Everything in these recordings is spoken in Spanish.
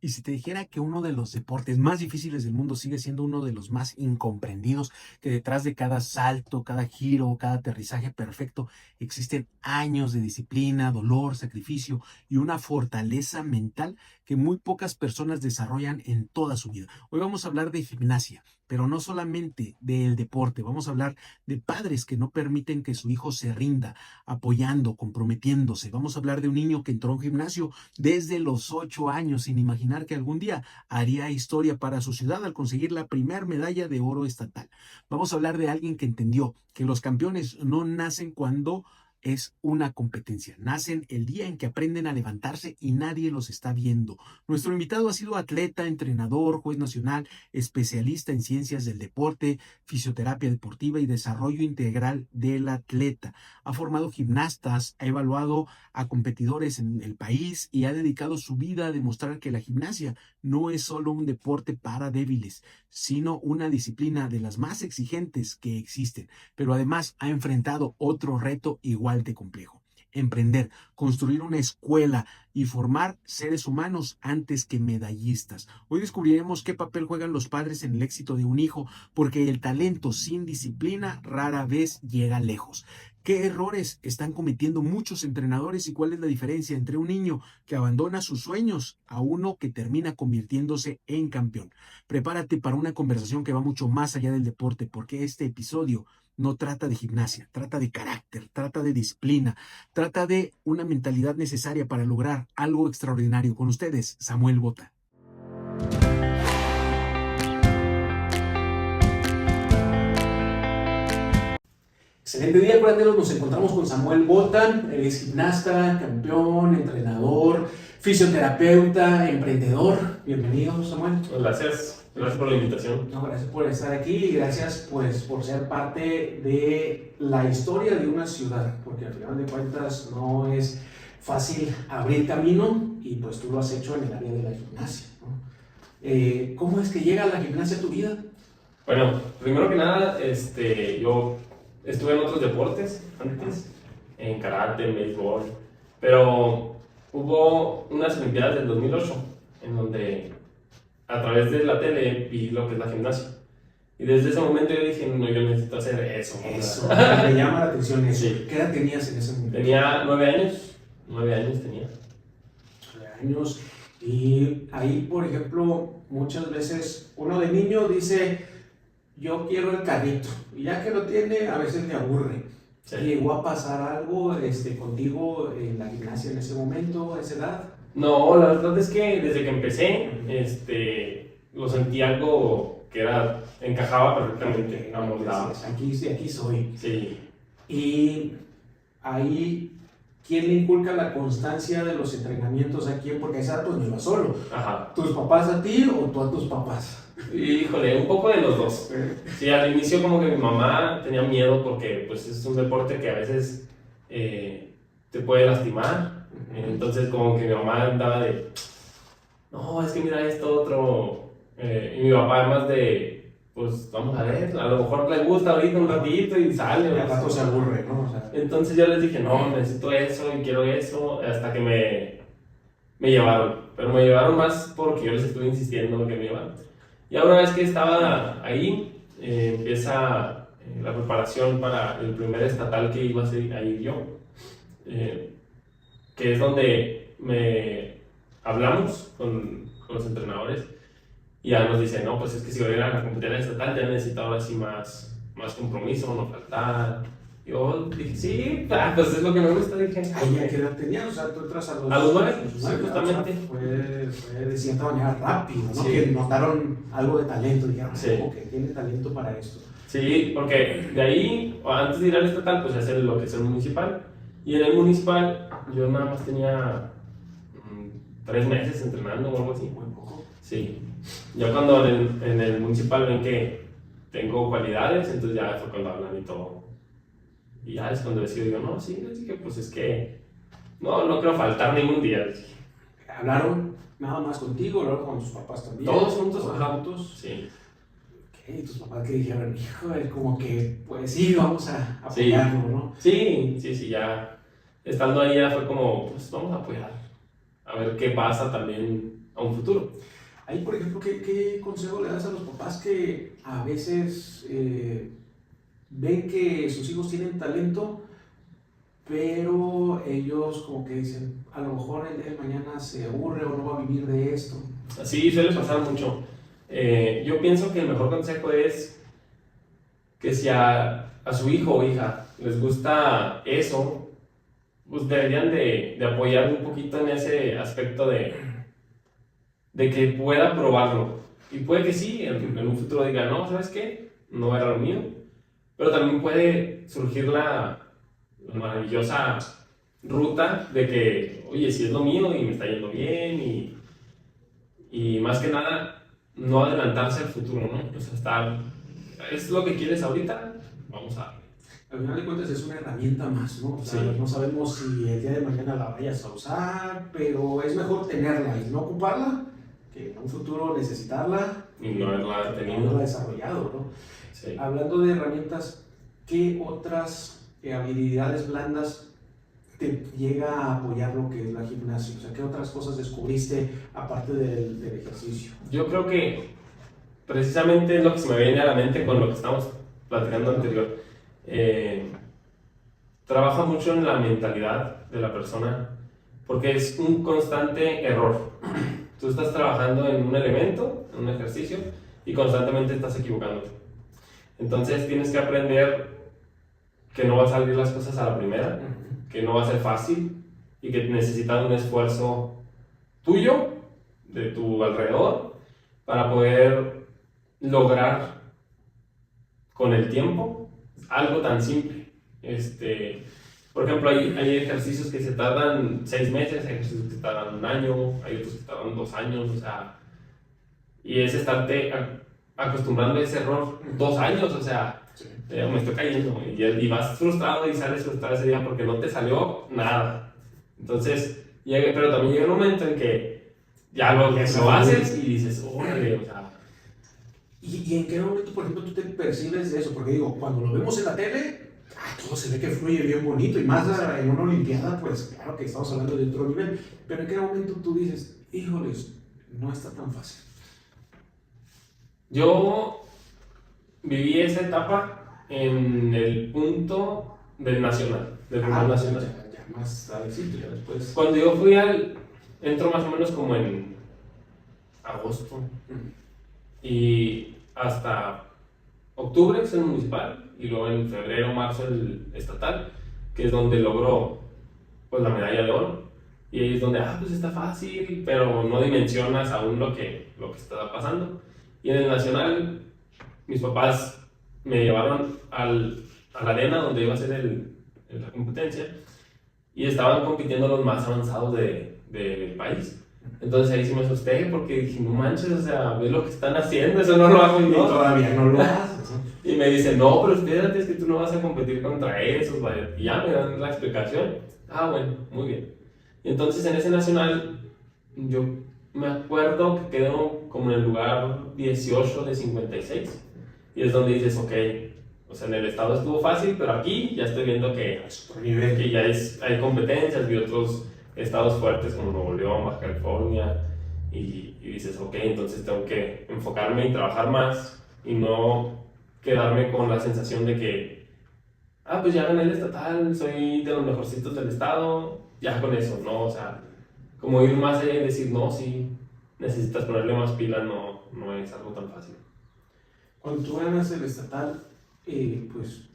Y si te dijera que uno de los deportes más difíciles del mundo sigue siendo uno de los más incomprendidos, que detrás de cada salto, cada giro, cada aterrizaje perfecto, existen años de disciplina, dolor, sacrificio y una fortaleza mental que muy pocas personas desarrollan en toda su vida. Hoy vamos a hablar de gimnasia, pero no solamente del deporte, vamos a hablar de padres que no permiten que su hijo se rinda, apoyando, comprometiéndose. Vamos a hablar de un niño que entró a un gimnasio desde los 8 años, sin imaginar que algún día haría historia para su ciudad al conseguir la primera medalla de oro estatal. Vamos a hablar de alguien que entendió que los campeones no nacen cuando es una competencia. Nacen el día en que aprenden a levantarse y nadie los está viendo. Nuestro invitado ha sido atleta, entrenador, juez nacional, especialista en ciencias del deporte, fisioterapia deportiva y desarrollo integral del atleta. Ha formado gimnastas, ha evaluado a competidores en el país y ha dedicado su vida a demostrar que la gimnasia no es solo un deporte para débiles, sino una disciplina de las más exigentes que existen. Pero además ha enfrentado otro reto igual de complejo: emprender, construir una escuela y formar seres humanos antes que medallistas. Hoy descubriremos qué papel juegan los padres en el éxito de un hijo, porque el talento sin disciplina rara vez llega lejos. ¿Qué errores están cometiendo muchos entrenadores y cuál es la diferencia entre un niño que abandona sus sueños a uno que termina convirtiéndose en campeón? Prepárate para una conversación que va mucho más allá del deporte, porque este episodio no trata de gimnasia, trata de carácter, trata de disciplina, trata de una mentalidad necesaria para lograr algo extraordinario. Con ustedes, Samuel Bota. Excelente día, curanderos. Nos encontramos con Samuel Botan. Él es gimnasta, campeón, entrenador, fisioterapeuta, emprendedor. Bienvenido, Samuel. Gracias, gracias por la invitación. No, gracias por estar aquí y gracias pues por ser parte de la historia de una ciudad, porque al final de cuentas no es fácil abrir camino y pues tú lo has hecho en el área de la gimnasia, ¿no? ¿Cómo es que llega la gimnasia a tu vida? Bueno, primero que nada, yo estuve en otros deportes antes, en karate, en béisbol, pero hubo unas Olimpiadas del 2008 en donde a través de la tele vi lo que es la gimnasia. Y desde ese momento yo dije, no, yo necesito hacer eso. Eso, me llama la atención eso. Sí. ¿Qué edad tenías en ese momento? Tenía 9 años tenía. 9 años. Y ahí, por ejemplo, muchas veces uno de niño dice, yo quiero el carrito, y ya que lo tiene, a veces le aburre. Sí. ¿Llegó a pasar algo contigo en la gimnasia en ese momento, a esa edad? No, la verdad es que desde que empecé, lo sentí algo que encajaba perfectamente, amoldado. Aquí soy. Sí. Y ahí, ¿quién le inculca la constancia de los entrenamientos a quién? Porque a esa edad pues no iba solo. Ajá. ¿Tus papás a ti o tú a tus papás? Híjole, un poco de los dos. Sí, al inicio como que mi mamá tenía miedo porque pues es un deporte que a veces te puede lastimar. Entonces como que mi mamá andaba de, no, es que mira esto otro. Y mi papá además de, pues vamos a ver, a lo mejor le gusta ahorita un ratito y sale. Y al rato se aburre, ¿no? O sea, entonces yo les dije, no, necesito eso y quiero eso, hasta que me llevaron. Pero me llevaron más porque yo les estuve insistiendo que me llevaran. Y ahora una vez que estaba ahí, empieza la preparación para el primer estatal que iba a ir yo, que es donde hablamos con los entrenadores y ya nos dicen, no, pues es que si voy a ir a la competencia estatal ya necesito ahora sí más compromiso, no faltar. Yo dije, sí, pues es lo que me gusta, dije. ¿ahí ya qué edad tenías? O sea, tú entras a los 9, sí, justamente. Fue de cierta manera rápido, ¿no? Sí. Que notaron algo de talento, dijeron, Sí. que tiene talento para esto. Sí, porque de ahí, antes de ir al estatal, pues hacer lo que es el municipal. Y en el municipal yo nada más tenía 3 meses entrenando o algo así. Muy poco. Sí. Ya cuando en el municipal ven que tengo cualidades, entonces ya fue cuando hablan y todo. Y ya es cuando decido yo, no, sí, les dije, pues es que no quiero faltar ningún día. ¿Hablaron nada más contigo? ¿Hablaron con tus papás también? Todos juntos, ¿Todos ajá. juntos? Sí. ¿Y tus papás qué dijeron? Hijo, es como que, pues sí, vamos a apoyarlo, ¿no? Sí, ya estando ahí ya fue como, pues vamos a a ver qué pasa también a un futuro. Ahí, por ejemplo, ¿qué consejo le das a los papás que a veces ven que sus hijos tienen talento, pero ellos como que dicen, a lo mejor él mañana se aburre o no va a vivir de esto? Así suele pasar mucho. Yo pienso que el mejor consejo es que si a su hijo o hija les gusta eso, pues deberían de apoyar un poquito en ese aspecto de que pueda probarlo. Y puede que sí, en un futuro diga, no, ¿sabes qué? No era lo mío. Pero también puede surgir la maravillosa ruta de que, oye, si es lo mío y me está yendo bien y más que nada, no adelantarse al futuro, ¿no? O sea, es lo que quieres ahorita, vamos a darle. Al final de cuentas es una herramienta más, ¿no? O sea, Sí. no sabemos si el día de mañana la vayas a usar, pero es mejor tenerla y no ocuparla que en un futuro necesitarla Y no haberla no tenido. haberla desarrollado, ¿no? Sí. Hablando de herramientas, ¿qué otras habilidades blandas te llega a apoyar lo que es la gimnasia? O sea, ¿qué otras cosas descubriste aparte del ejercicio? Yo creo que precisamente es lo que se me viene a la mente con lo que estamos platicando anterior. Trabaja mucho en la mentalidad de la persona porque es un constante error. Tú estás trabajando en un elemento, en un ejercicio, y constantemente estás equivocándote. Entonces tienes que aprender que no va a salir las cosas a la primera, que no va a ser fácil y que necesitas un esfuerzo tuyo, de tu alrededor, para poder lograr con el tiempo algo tan simple. Por ejemplo, hay ejercicios que se tardan 6 meses, hay ejercicios que se tardan 1 año, hay otros que se tardan 2 años, o sea, y es estarte acostumbrando a ese error 2 años, o sea, me estoy cayendo, y vas frustrado y sales frustrado ese día porque no te salió nada. Entonces, pero también llega un momento en que ya lo haces y dices, órale, o sea. ¿Y en qué momento, por ejemplo, tú te percibes de eso? Porque digo, cuando lo vemos en la tele, todo se ve que fluye bien bonito, y más en una olimpiada, pues claro que estamos hablando de otro nivel, pero ¿en qué momento tú dices, híjoles, no está tan fácil? Yo viví esa etapa en el punto del nacional, del fútbol nacional. Ya más adelantito, ya después. Cuando yo entro más o menos como en agosto y hasta octubre es el municipal y luego en febrero, marzo el estatal, que es donde logró pues la medalla de oro. Y ahí es donde, pues está fácil, pero no dimensionas aún lo que está pasando. Y en el nacional, mis papás me llevaron a la arena donde iba a ser la competencia y estaban compitiendo los más avanzados del país. Entonces ahí sí me asusté porque dije, no manches, o sea, ve lo que están haciendo, eso no lo hago yo. Todavía no lo haces. Y me dicen, no, pero espérate, es que tú no vas a competir contra esos, vaya. Y ya me dan la explicación. Bueno, muy bien. Y entonces en ese nacional, yo me acuerdo que quedó como en el lugar 18 de 56. Y es donde dices, ok, o sea, en el estado estuvo fácil, pero aquí ya estoy viendo que ya hay competencias y otros estados fuertes como Nuevo León, Baja California. Y dices, ok, entonces tengo que enfocarme y trabajar más y no quedarme con la sensación de que, pues ya gané el estatal, soy de los mejorcitos del estado, ya con eso, ¿no? O sea, como ir más allá y decir, no, sí, necesitas ponerle más pila, no es algo tan fácil. Cuando tú ganas el estatal, pues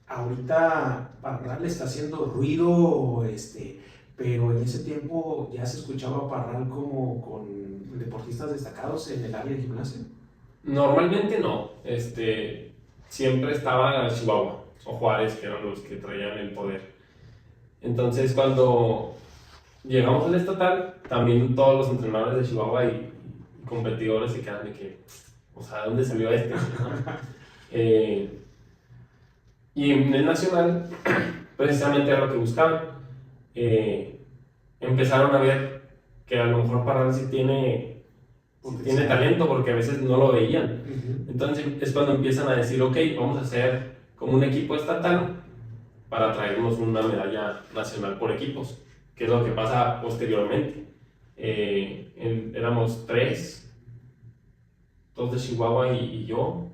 ahorita Parral está haciendo ruido, pero en ese tiempo ya se escuchaba a Parral como con deportistas destacados en el área de gimnasia. Normalmente no, siempre estaba Chihuahua o Juárez, que eran los que traían el poder. Entonces cuando llegamos al estatal, también todos los entrenadores de Chihuahua y competidores se quedan de que, o sea, ¿de dónde salió este? ¿No? Y en el nacional, precisamente era lo que buscaban. Empezaron a ver que a lo mejor Parral sí tiene talento, porque a veces no lo veían. Entonces es cuando empiezan a decir, ok, vamos a hacer como un equipo estatal para traernos una medalla nacional por equipos, que es lo que pasa posteriormente. éramos dos de Chihuahua y yo,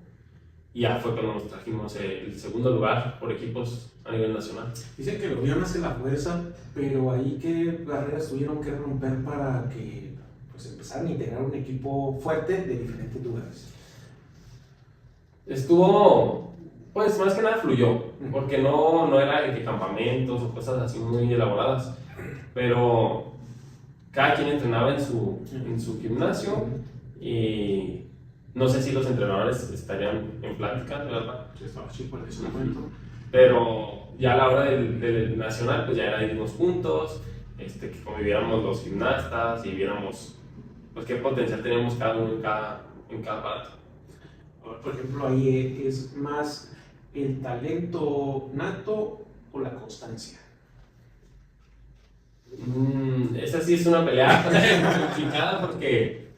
y ya fue cuando nos trajimos el segundo lugar por equipos a nivel nacional. Dicen que la unión hace la fuerza, pero ahí qué barreras tuvieron que romper para que pues empezaran a integrar un equipo fuerte de diferentes lugares. Estuvo, pues más que nada fluyó, porque no era de que campamentos o cosas así muy elaboradas, pero cada quien entrenaba en su gimnasio y no sé si los entrenadores estarían en plática, ¿verdad? Sí, estaba chico en ese momento. Pero ya a la hora del nacional, pues ya era irnos juntos, que conviviéramos los gimnastas y viéramos pues qué potencial teníamos cada uno en cada parte. Por ejemplo, ahí es más el talento nato o la constancia. Esa sí es una pelea complicada porque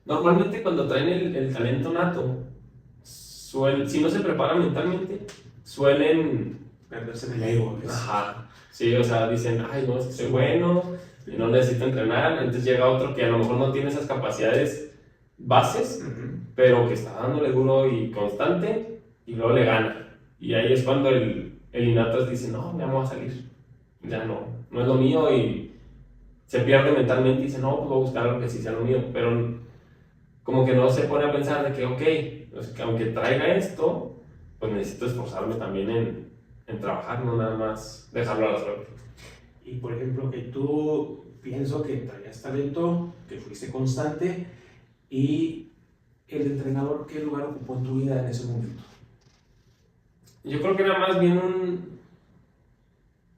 normalmente cuando traen el talento nato, si no se preparan mentalmente, suelen perderse en el ego. Ajá, sí, o sea, dicen, ay, no, es que soy bueno y no necesito entrenar. Entonces llega otro que a lo mejor no tiene esas capacidades bases, pero que está dándole duro y constante y luego le gana. Y ahí es cuando el innato dice, no, ya me voy a salir, ya no es lo mío, y se pierde mentalmente y dice, no, pues voy a buscar algo que sí sea lo mío, pero como que no se pone a pensar de que, ok, pues que aunque traiga esto, pues necesito esforzarme también en trabajar, no nada más dejarlo a la suerte. Y por ejemplo, que tú pienso que traías talento, que fuiste constante, y el entrenador, ¿qué lugar ocupó en tu vida en ese momento? Yo creo que era más bien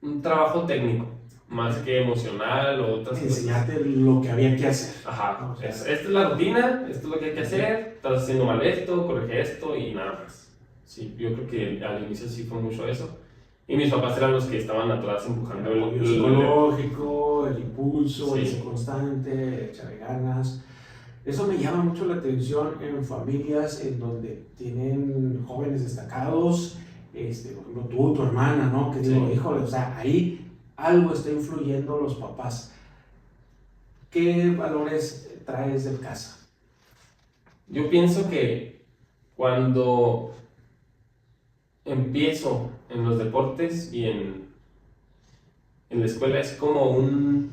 un trabajo técnico, más que emocional o otras cosas. Enseñarte lo que había que hacer. Ajá, O sea, esta es la rutina, esto es lo que hay que hacer, estás haciendo mal esto, corrige esto y nada más. Sí, yo creo que al inicio sí fue mucho eso. Y mis papás eran los que estaban atrás empujando el apoyo psicológico, el impulso, Sí. el ser constante, echarle ganas. Eso me llama mucho la atención en familias en donde tienen jóvenes destacados, por ejemplo tú, tu hermana, ¿no? Que digo, Sí. híjole, o sea, ahí algo está influyendo los papás. ¿Qué valores traes de casa? Yo pienso que cuando empiezo en los deportes y en la escuela es como un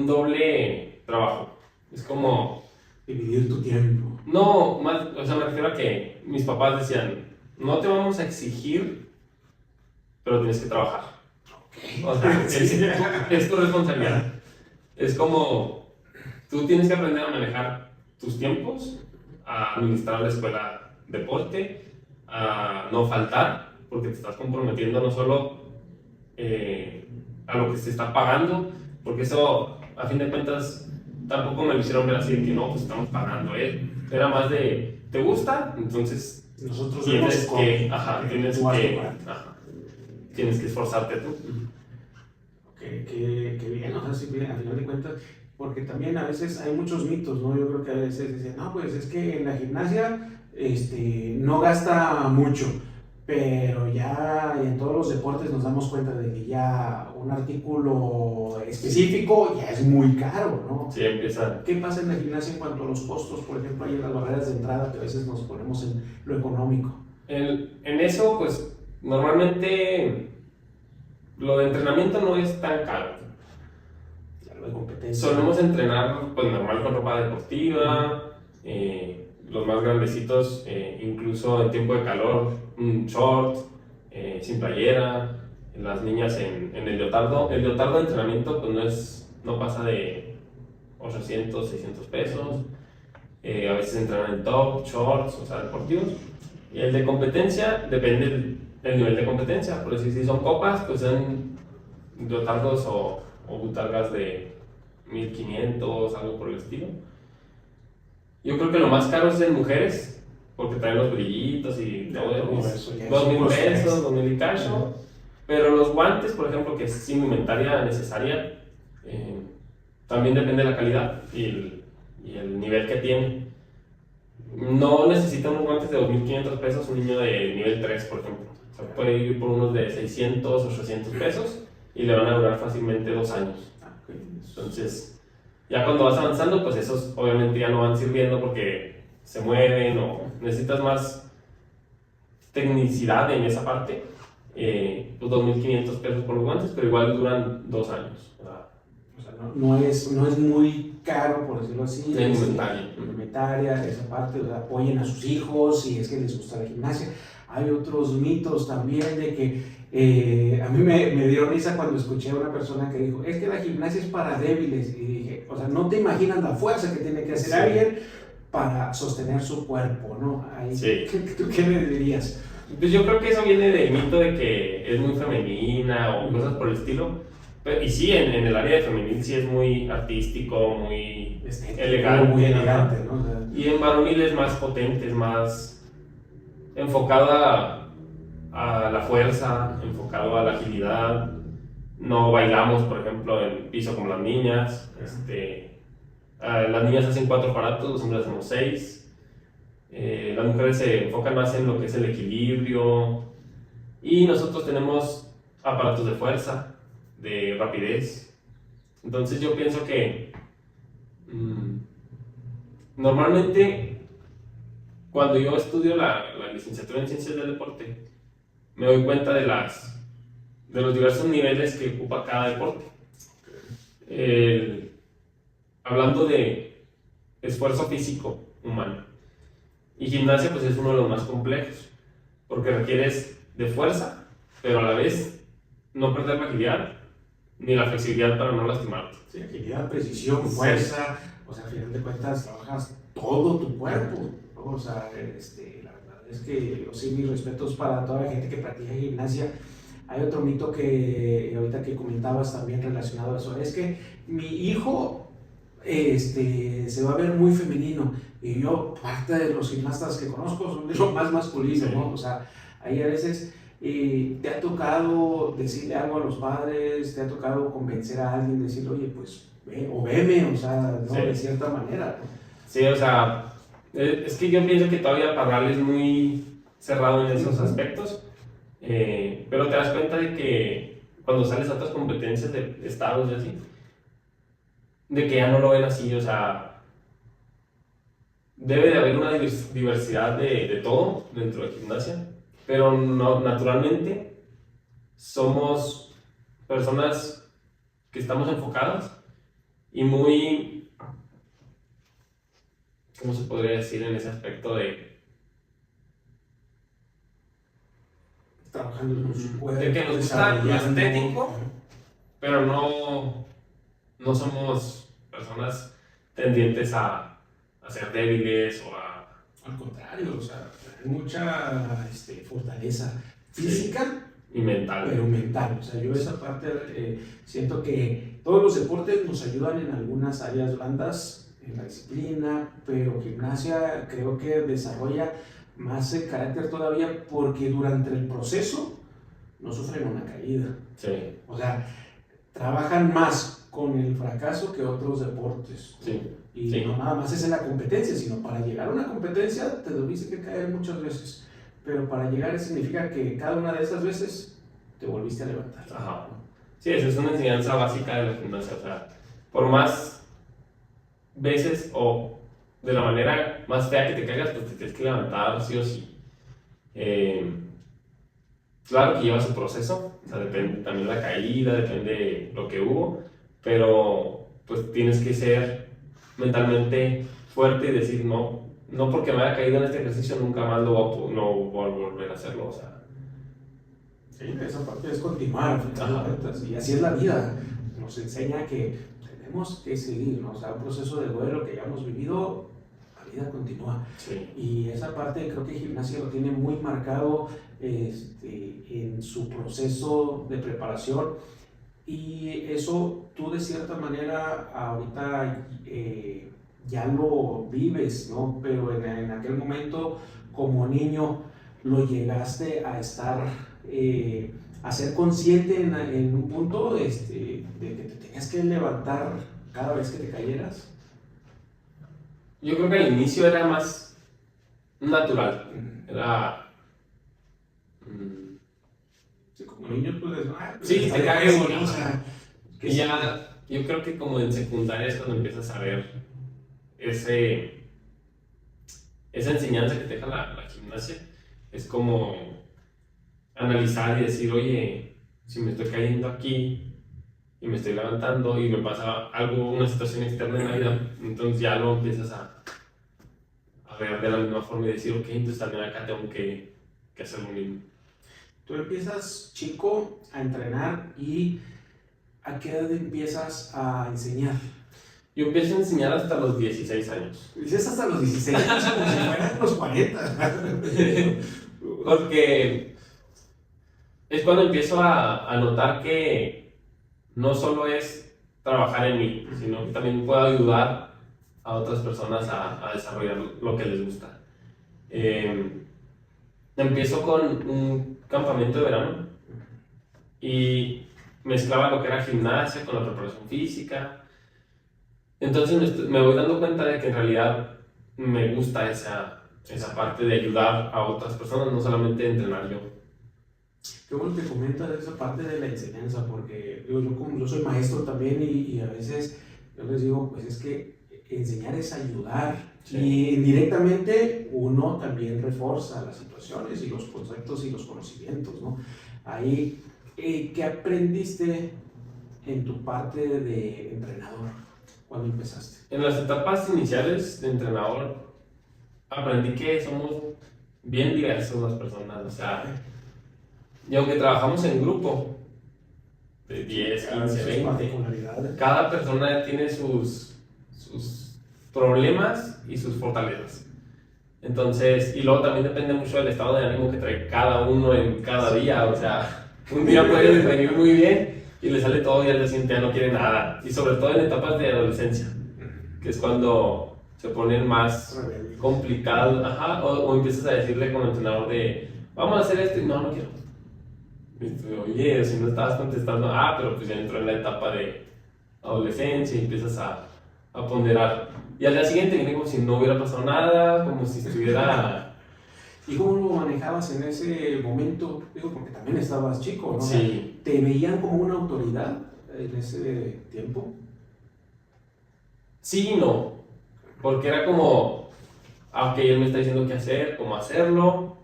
doble trabajo. Es como Dividir tu tiempo. no, más, o sea, me refiero a que mis papás decían, no te vamos a exigir, pero tienes que trabajar. O sea, es tu responsabilidad. Es como, tú tienes que aprender a manejar tus tiempos, a administrar la escuela deporte, a no faltar, porque te estás comprometiendo no solo a lo que se está pagando, porque eso, a fin de cuentas, tampoco me lo hicieron ver así de que no, pues estamos pagando, Era más de, ¿te gusta? Entonces Nosotros tienes vemos que, tienes que esforzarte tú. Que bien, o sea, sí, bien, a final de cuentas, porque también a veces hay muchos mitos, ¿no? Yo creo que a veces dicen, no, pues es que en la gimnasia no gasta mucho, pero ya en todos los deportes nos damos cuenta de que ya un artículo específico ya es muy caro, ¿no? Sí, empieza. ¿Qué pasa en la gimnasia en cuanto a los costos? Por ejemplo, hay en las barreras de entrada que a veces nos ponemos en lo económico. En eso, pues, normalmente lo de entrenamiento no es tan caro. Lo de competencia. Solemos entrenar, pues, normal con ropa deportiva, los más grandecitos, incluso en tiempo de calor, un short, sin playera, las niñas en el leotardo. El leotardo de entrenamiento, pues, no pasa de 800, 600 pesos. A veces entrenan en top, shorts, o sea, deportivos. Y el de competencia, depende del nivel de competencia. Por decir, si son copas, pues son leotardos o butargas de 1500, algo por el estilo. Yo creo que lo más caro es en mujeres, porque traen los brillitos y todo eso. 2000 pesos, 2000 y cacho. Pero los guantes, por ejemplo, que es indumentaria necesaria, también depende de la calidad y el nivel que tiene. No necesita unos guantes de 2500 pesos un niño de nivel 3, por ejemplo. O sea, puede ir por unos de 600, 800 pesos y le van a durar fácilmente 2 años. Entonces, ya cuando vas avanzando, pues esos obviamente ya no van sirviendo porque se mueven o necesitas más tecnicidad en esa parte. Pues 2.500 pesos por los guantes, pero igual duran 2 años. O sea, no es muy caro, por decirlo así. La indumentaria. Indumentaria, esa parte, o sea, apoyen a sus hijos si es que les gusta la gimnasia. Hay otros mitos también de que a mí me dio risa cuando escuché a una persona que dijo, es que la gimnasia es para débiles. Y dije, o sea, no te imaginas la fuerza que tiene que hacer alguien para sostener su cuerpo, ¿no? Ahí, Sí. ¿Tú qué le dirías? Pues yo creo que eso viene del mito de que es muy femenina o cosas por el estilo. Y sí, en el área de femenil sí es muy artístico, muy elegante. Muy elegante, ¿no? O sea, y en varonil es más potente, es más enfocado a la fuerza, enfocado a la agilidad. No bailamos, por ejemplo, en piso como las niñas. Las niñas hacen 4 aparatos, los hombres hacemos 6. Las mujeres se enfocan más en lo que es el equilibrio. Y nosotros tenemos aparatos de fuerza, de rapidez. Entonces yo pienso que normalmente cuando yo estudio la licenciatura en Ciencias del Deporte, me doy cuenta de los diversos niveles que ocupa cada deporte. Hablando de esfuerzo físico humano. Y gimnasia pues es uno de los más complejos, porque requieres de fuerza, pero a la vez no perder la agilidad ni la flexibilidad para no lastimarte. Sí, agilidad, precisión, fuerza, o sea, al final de cuentas trabajas todo tu cuerpo, ¿no? O sea, la verdad es que yo sí, mis respetos para toda la gente que practica gimnasia. Hay otro mito que ahorita que comentabas también relacionado a eso, es que mi hijo se va a ver muy femenino y yo, parte de los gimnastas que conozco son de lo más masculino, ¿no? O sea, ahí a veces te ha tocado decirle algo a los padres, te ha tocado convencer a alguien, decirle, oye, pues ve o veme, o sea, ¿no? Sí. De cierta manera, ¿no? Sí, o sea, es que yo pienso que todavía Parral es muy cerrado en esos aspectos, pero te das cuenta de que cuando sales a otras competencias de estados y así, de que ya no lo ven así, o sea, debe de haber una diversidad de todo dentro de gimnasia, pero no, naturalmente somos personas que estamos enfocadas y muy, ¿cómo se podría decir en ese aspecto de Trabajando con su cuerpo, que nos gusta lo desarrollando, estético, pero no somos personas tendientes a ser débiles o a... al contrario, o sea, hay mucha fortaleza física, y mental. pero mental. O sea, yo esa parte siento que todos los deportes nos ayudan en algunas áreas blandas, en la disciplina, pero gimnasia creo que desarrolla más el carácter todavía porque durante el proceso no sufren una caída. Sí. O sea, trabajan más con el fracaso que otros deportes. Sí. Y Sí. no nada más es en la competencia, sino para llegar a una competencia te tuviste que caer muchas veces. Pero para llegar significa que cada una de esas veces te volviste a levantar. Ajá. Sí, esa es una enseñanza básica de la gimnasia. O sea, por más veces o de la manera más fea que te caigas, pues te tienes que levantar sí o sí. Claro que lleva su proceso, o sea, depende también de la caída, depende de lo que hubo, pero pues tienes que ser mentalmente fuerte y decir no porque me haya caído en este ejercicio nunca más no voy a volver a hacerlo, o sea. Sí, esa parte es continuar, al final de cuentas, y así es la vida. Nos enseña que tenemos que seguir, ¿no? O sea, un proceso de duelo que ya hemos vivido, la vida continúa. Sí. Y esa parte creo que gimnasia lo tiene muy marcado en su proceso de preparación. Y eso tú de cierta manera ahorita ya lo vives, ¿no? Pero en aquel momento como niño lo llegaste a estar, a ser consciente en un punto de que te tenías que levantar cada vez que te cayeras. Yo creo que al inicio era más natural, era... Sí, como niño pues, sí, te caes, ¿no? O sea, y ya Yo creo que como en secundaria es cuando empiezas a ver ese, esa enseñanza que te deja la gimnasia. Es como analizar y decir, oye, si me estoy cayendo aquí y me estoy levantando y me pasa algo, una situación externa en la vida, entonces ya lo empiezas a ver de la misma forma y decir, ok, entonces también acá tengo que hacer lo mismo. Tú empiezas chico a entrenar y ¿a qué edad empiezas a enseñar? Yo empiezo a enseñar hasta los 16 años. Dices hasta los 16 años como si fueran los 40. Porque es cuando empiezo a notar que no solo es trabajar en mí, sino que también puedo ayudar a otras personas a desarrollar lo que les gusta. Empiezo con un campamento de verano y mezclaba lo que era gimnasia con la preparación física. Entonces me voy dando cuenta de que en realidad me gusta esa parte de ayudar a otras personas, no solamente entrenar yo. Qué bueno que comentas esa parte de la enseñanza, porque yo soy maestro también y a veces yo les digo, pues es que enseñar es ayudar. Sí. Y indirectamente uno también refuerza las situaciones y los conceptos y los conocimientos, ¿no? Ahí, ¿qué aprendiste en tu parte de entrenador cuando empezaste? En las etapas iniciales de entrenador aprendí que somos bien diversos las personas, o sea, y aunque trabajamos en grupo de 10, 15, 20, particularidades. cada persona tiene sus problemas y sus fortalezas. Entonces, y luego también depende mucho del estado de ánimo que trae cada uno en cada día, o sea, un día puede venir muy bien y le sale todo y al día siguiente ya no quiere nada, y sobre todo en etapas de adolescencia, que es cuando se ponen más complicados, ajá, o empiezas a decirle como entrenador de, vamos a hacer esto, y no quiero. Oye, si no estabas contestando, pero pues ya entró en la etapa de adolescencia y empiezas a ponderar. Y al día siguiente viene como si no hubiera pasado nada, como si estuviera... ¿Y cómo lo manejabas en ese momento? Digo, porque también estabas chico, ¿no? Sí. ¿Te veían como una autoridad en ese tiempo? Sí y no, porque era como, ok, él me está diciendo qué hacer, cómo hacerlo,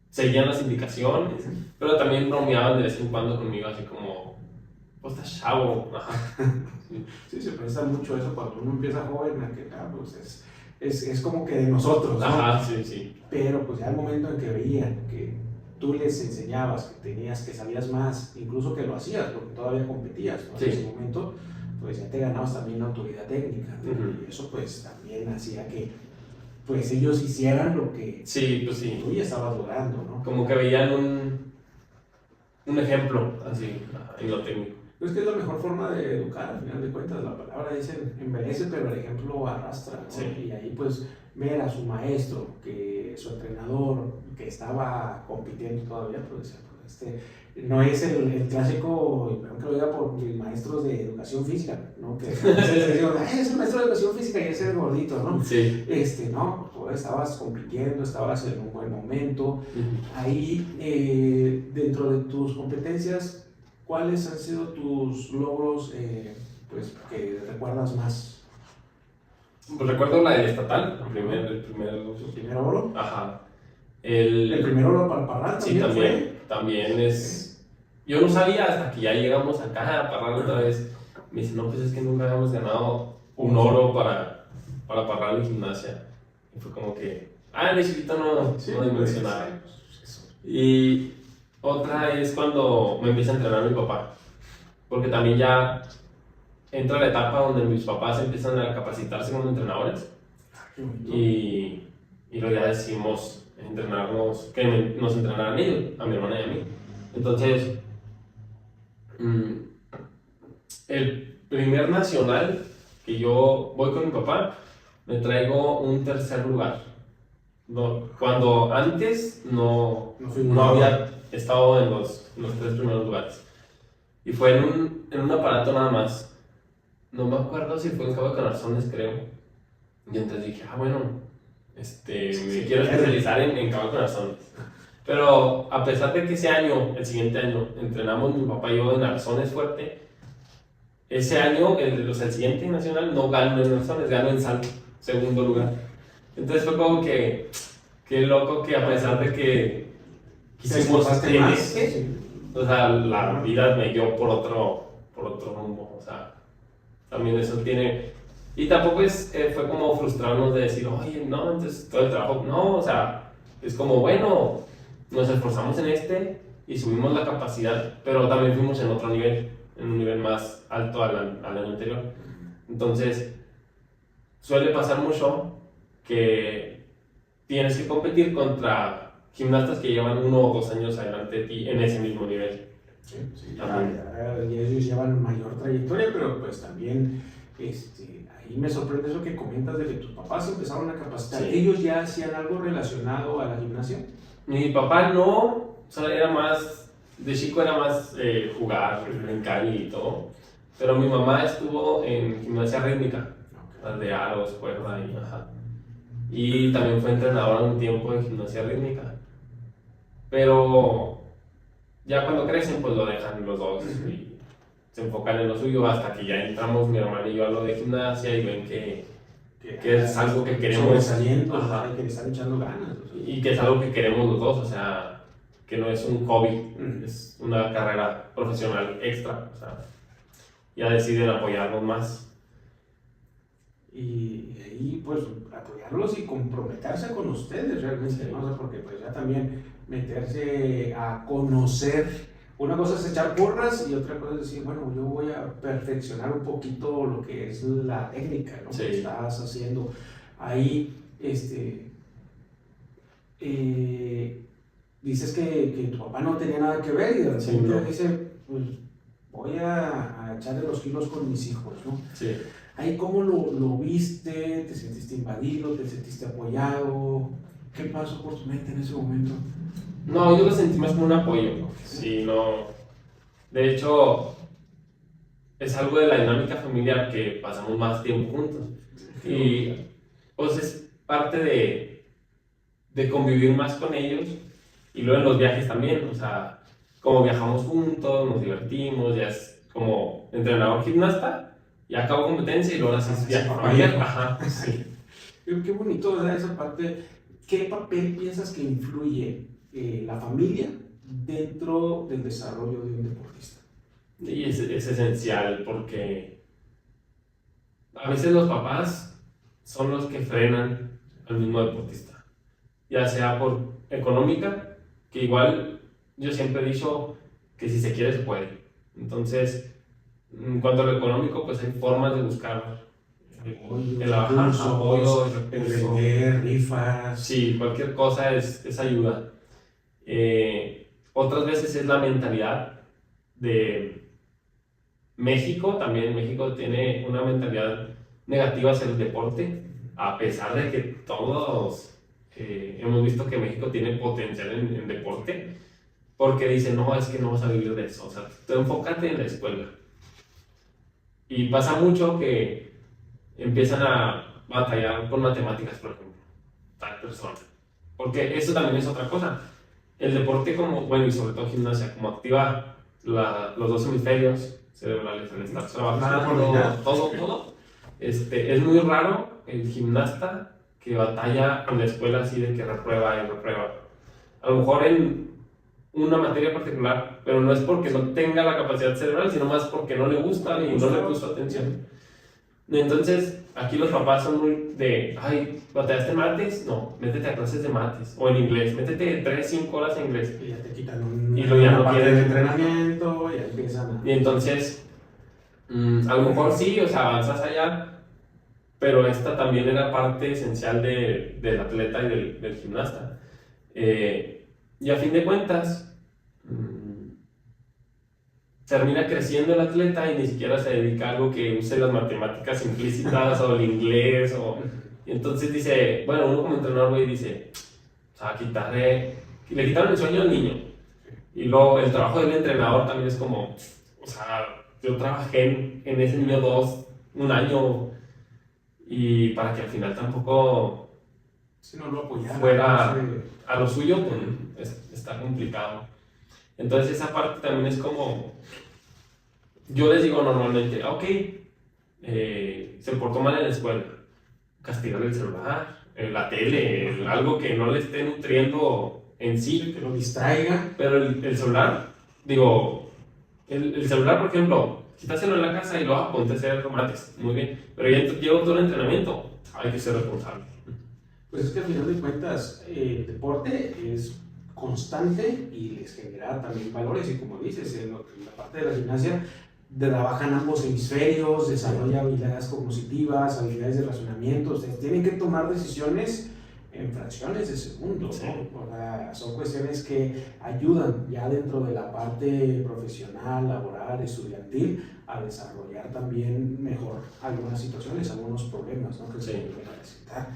seguían las indicaciones, pero también bromeaban de vez en cuando conmigo, así como, pues estás chavo, ajá. Sí, se presta mucho eso cuando uno empieza joven, a que pues es como que de nosotros, ¿no? Ajá, sí. Pero pues ya el momento en que veían que tú les enseñabas, que sabías más, incluso que lo hacías, porque todavía competías, ¿no? Sí. En ese momento, pues ya te ganabas también la autoridad técnica, ¿no? Uh-huh. Y eso pues también hacía que pues ellos hicieran lo que sí, pues sí. tú ya estabas logrando, ¿no? Como que veían un ejemplo, así, en lo técnico. Es que es la mejor forma de educar, al final de cuentas, la palabra dice envejece, pero el ejemplo arrastra, ¿no? Sí. Y ahí pues ver a su maestro, que su entrenador, que estaba compitiendo todavía, pues no es el clásico, perdón que lo diga por mis maestros de educación física, ¿no? Que es el maestro de educación física y ese es el gordito, ¿no? Sí. No, tú estabas compitiendo, estabas en un buen momento. Uh-huh. Ahí, dentro de tus competencias, ¿cuáles han sido tus logros pues, que recuerdas más? Pues recuerdo la del estatal, el primer oro. Ajá. El primer oro para Parral sí, también es... Yo no sabía hasta que ya llegamos acá a Parral otra vez. Me dice, no, pues es que nunca habíamos ganado un oro para Parral en gimnasia. Y fue como que, de chiquito no dimensionaba. Y otra es cuando me empieza a entrenar mi papá. Porque también ya entra la etapa donde mis papás empiezan a capacitarse como entrenadores. Y luego ya decidimos entrenarnos, que nos entrenaran ellos, a mi hermana y a mí. Entonces, el primer nacional que yo voy con mi papá, me traigo un tercer lugar. Cuando antes no había estado en los 3 primeros lugares. Y fue en un aparato nada más. No me acuerdo si fue en Cabo de Canarzones, creo. Y entonces dije, bueno, me quiero especializar en Cabo de Canarzones. Pero a pesar de que ese año, el siguiente año, entrenamos mi papá y yo en arzones fuerte, ese año, el siguiente nacional, no ganó en naciones, ganó en salto, segundo lugar. Entonces fue como que, qué loco que a pesar de que quisimos en ese, Sí. o sea, la vida me dio por otro rumbo, o sea, también eso tiene, y tampoco fue como frustrarnos de decir, oye, no, entonces todo el trabajo, no, o sea, es como, bueno, nos esforzamos en este y subimos la capacidad, pero también fuimos en otro nivel, en un nivel más alto al año anterior. Entonces, suele pasar mucho que tienes que competir contra gimnastas que llevan 1 o 2 años adelante de ti en ese mismo nivel. Sí, sí, ya ellos llevan mayor trayectoria, pero pues también ahí me sorprende eso que comentas de que tus papás empezaron a capacitar. Sí. ¿Ellos ya hacían algo relacionado a la gimnasia? Mi papá no, o sea, era más, de chico era más jugar, brincar y todo, pero mi mamá estuvo en gimnasia rítmica, las de aros, cuerda y ajá. Y también fue entrenadora un tiempo de gimnasia rítmica. Pero ya cuando crecen, pues lo dejan los dos y se enfocan en lo suyo hasta que ya entramos mi hermano y yo a lo de gimnasia y ven que es algo que queremos. Sobresaliendo, Ajá. que le están echando ganas. O sea. Y que es algo que queremos los dos, o sea, que no es un hobby, es una carrera profesional extra, o sea, ya deciden apoyarnos más. Y ahí pues apoyarlos y comprometerse con ustedes realmente, Sí. ¿no? O sea, porque pues ya también meterse a conocer, una cosa es echar porras y otra cosa es decir, bueno, yo voy a perfeccionar un poquito lo que es la técnica, ¿no? Sí. Que estás haciendo ahí, dices que tu papá no tenía nada que ver y de repente Sí, no. dice, pues voy a echarle los kilos con mis hijos, ¿no? Sí. Ahí, ¿cómo lo viste? ¿Te sentiste invadido? ¿Te sentiste apoyado? ¿Qué pasó por tu mente en ese momento? No, yo lo sentí más como un apoyo. Sí, no. De hecho, es algo de la dinámica familiar que pasamos más tiempo juntos. Y pues es parte de convivir más con ellos. Y luego en los viajes también, o sea, como viajamos juntos, nos divertimos, ya es como entrenador gimnasta, ya acabo competencia y luego haces viaje familiar. Ajá, sí. Qué bonito, ¿verdad? Esa parte. ¿Qué papel piensas que influye la familia dentro del desarrollo de un deportista? Y es esencial porque a veces los papás son los que frenan al mismo deportista, ya sea por económica, que igual yo siempre he dicho que si se quiere se puede. Entonces, en cuanto a lo económico, pues hay formas de buscar el apoyo, el el recurso. vender, rifas. Sí, cualquier cosa es ayuda. Otras veces es la mentalidad de México. También México tiene una mentalidad negativa hacia el deporte, a pesar de que todos hemos visto que México tiene potencial en deporte, porque dicen, no, es que no vas a vivir de eso, o sea, tú enfócate en la escuela. Y pasa mucho que empiezan a batallar con matemáticas, por ejemplo, tal persona. Porque eso también es otra cosa. El deporte como, bueno, y sobre todo gimnasia, como activa los dos hemisferios cerebrales al estar trabajando, todo. Es muy raro el gimnasta que batalla en la escuela así de que reprueba y reprueba. A lo mejor en una materia particular, pero no es porque no tenga la capacidad cerebral, sino más porque no le gusta y no le puso atención. Entonces, aquí los papás son muy de, ay, ¿batallaste en mates? No, métete a clases de mates. O en inglés, métete 3-5 horas en inglés. Y ya te quitan Y luego ya no parte quieren. del entrenamiento, ya empiezan a... Y entonces, a lo mejor sí, o sea, avanzas allá, pero esta también era parte esencial del atleta y del gimnasta. Y a fin de cuentas, termina creciendo el atleta y ni siquiera se dedica a algo que use las matemáticas implícitas o el inglés. Y entonces dice, bueno, uno como entrenador güey, dice, o sea, le quitaron el sueño al niño. Y luego el trabajo del entrenador también es como, o sea, yo trabajé en ese niño un año, y para que al final tampoco Si no lo apoyaran, fuera no sé. a lo suyo, pues está complicado. Entonces esa parte también es como yo les digo normalmente, ok, se portó mal en la escuela, castigarle el celular, la tele, algo que no le esté nutriendo en sí. Que lo distraiga. Pero el celular, digo, el celular, por ejemplo, quítaselo en la casa y luego ponte a hacer tomates, muy bien. Pero ya llevo todo el entrenamiento, hay que ser responsable. Pues es que al final de cuentas el deporte es constante y les genera también valores y como dices, en la parte de la gimnasia trabajan ambos hemisferios, desarrolla habilidades cognitivas, habilidades de razonamiento, ustedes tienen que tomar decisiones en fracciones de segundo, Sí. ¿no? O sea, son cuestiones que ayudan ya dentro de la parte profesional, laboral, estudiantil, a desarrollar también mejor algunas situaciones, algunos problemas, ¿no? Que se pueden presentar.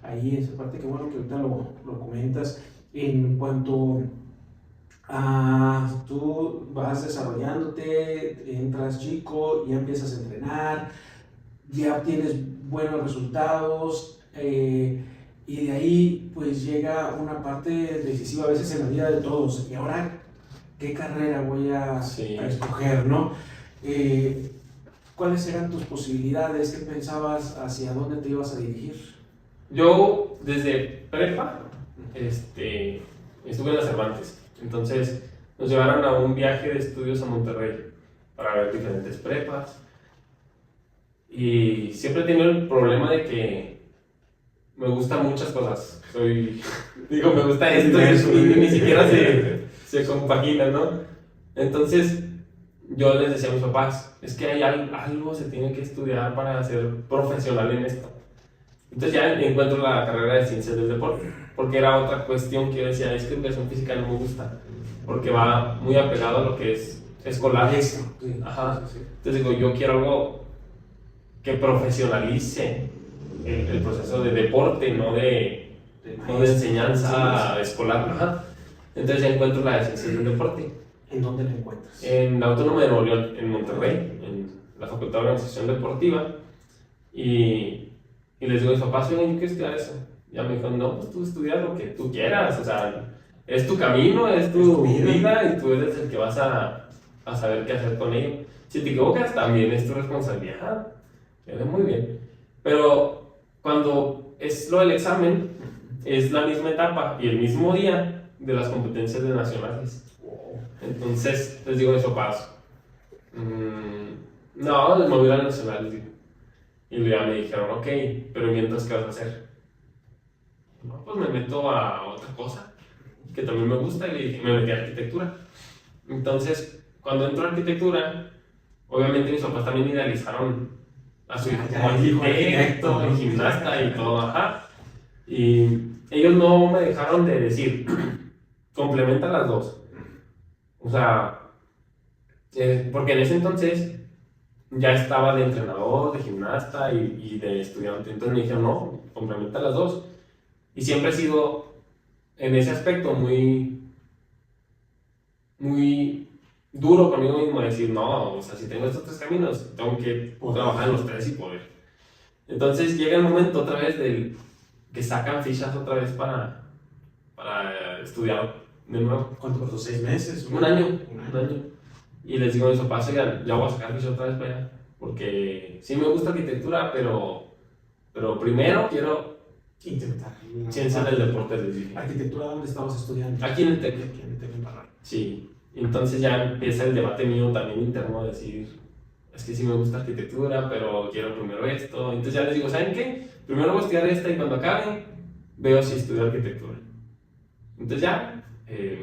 Ahí esa parte que bueno que ahorita lo comentas. En cuanto a tú vas desarrollándote, entras chico, ya empiezas a entrenar, ya obtienes buenos resultados, y de ahí pues llega una parte decisiva a veces en la vida de todos. Y ahora, ¿qué carrera voy a escoger, no? ¿Cuáles eran tus posibilidades? ¿Qué pensabas? ¿Hacia dónde te ibas a dirigir? Yo, desde prepa, estuve en la Cervantes. Entonces, nos llevaron a un viaje de estudios a Monterrey para ver diferentes prepas. Y siempre he tenido el problema de que me gustan muchas cosas. Me gusta esto y ni siquiera se compagina, ¿no? Entonces, yo les decía a mis papás, es que hay algo se tiene que estudiar para ser profesional en esto. Entonces ya encuentro la carrera de ciencias del deporte, porque era otra cuestión que yo decía, es que educación física no me gusta, porque va muy apegado a lo que es escolar. Ajá. Entonces digo, yo quiero algo que profesionalice el proceso de deporte, no de enseñanza escolar. Ajá. Entonces ya encuentro la de ciencias del deporte. ¿En dónde la encuentras? En la Autónoma de Nuevo León, en Monterrey, en la Facultad de Organización Deportiva. Y les digo a mis papás, oigan, yo quiero estudiar eso. Ya me dijeron, no, pues tú estudias lo que tú quieras, o sea, es tu camino, es tu vida y tú eres el que vas a saber qué hacer con ello. Si te equivocas, también es tu responsabilidad. Muy bien. Pero cuando es lo del examen, es la misma etapa y el mismo día de las competencias de nacionales. Entonces, les digo a mis papás, no, les moví a nacionales. Y ya me dijeron, ok, pero mientras, ¿qué vas a hacer? No, pues me meto a otra cosa que también me gusta y le dije, me metí a arquitectura. Entonces, cuando entro a arquitectura, obviamente mis papás también idealizaron a su hijo como arquitecto, gimnasta y todo, ajá. Y ellos no me dejaron de decir, complementa las dos. O sea, porque en ese entonces ya estaba de entrenador, de gimnasta y de estudiante. Entonces me dijeron, no, complementa las dos. Y siempre he sido, en ese aspecto, muy duro conmigo mismo, decir, no, o sea, si tengo estos tres caminos, tengo que trabajar en los tres y poder. Entonces llega el momento otra vez del que sacan fichas otra vez para estudiar de nuevo. ¿Cuánto costó? ¿6 meses? Un año. Y les digo a mis papás, oigan, ya voy a sacar fichas otra vez para allá, porque sí me gusta arquitectura, pero primero quiero intentar ciencias del deporte, les dije. ¿Arquitectura dónde estabas estudiando? Aquí en el TEC. Aquí en el TEC en Parral. Sí, entonces ya empieza el debate mío también interno de decir, es que sí me gusta arquitectura, pero quiero primero esto. Entonces ya les digo, ¿saben qué? Primero voy a estudiar esta y cuando acabe, veo si estudio arquitectura. Entonces ya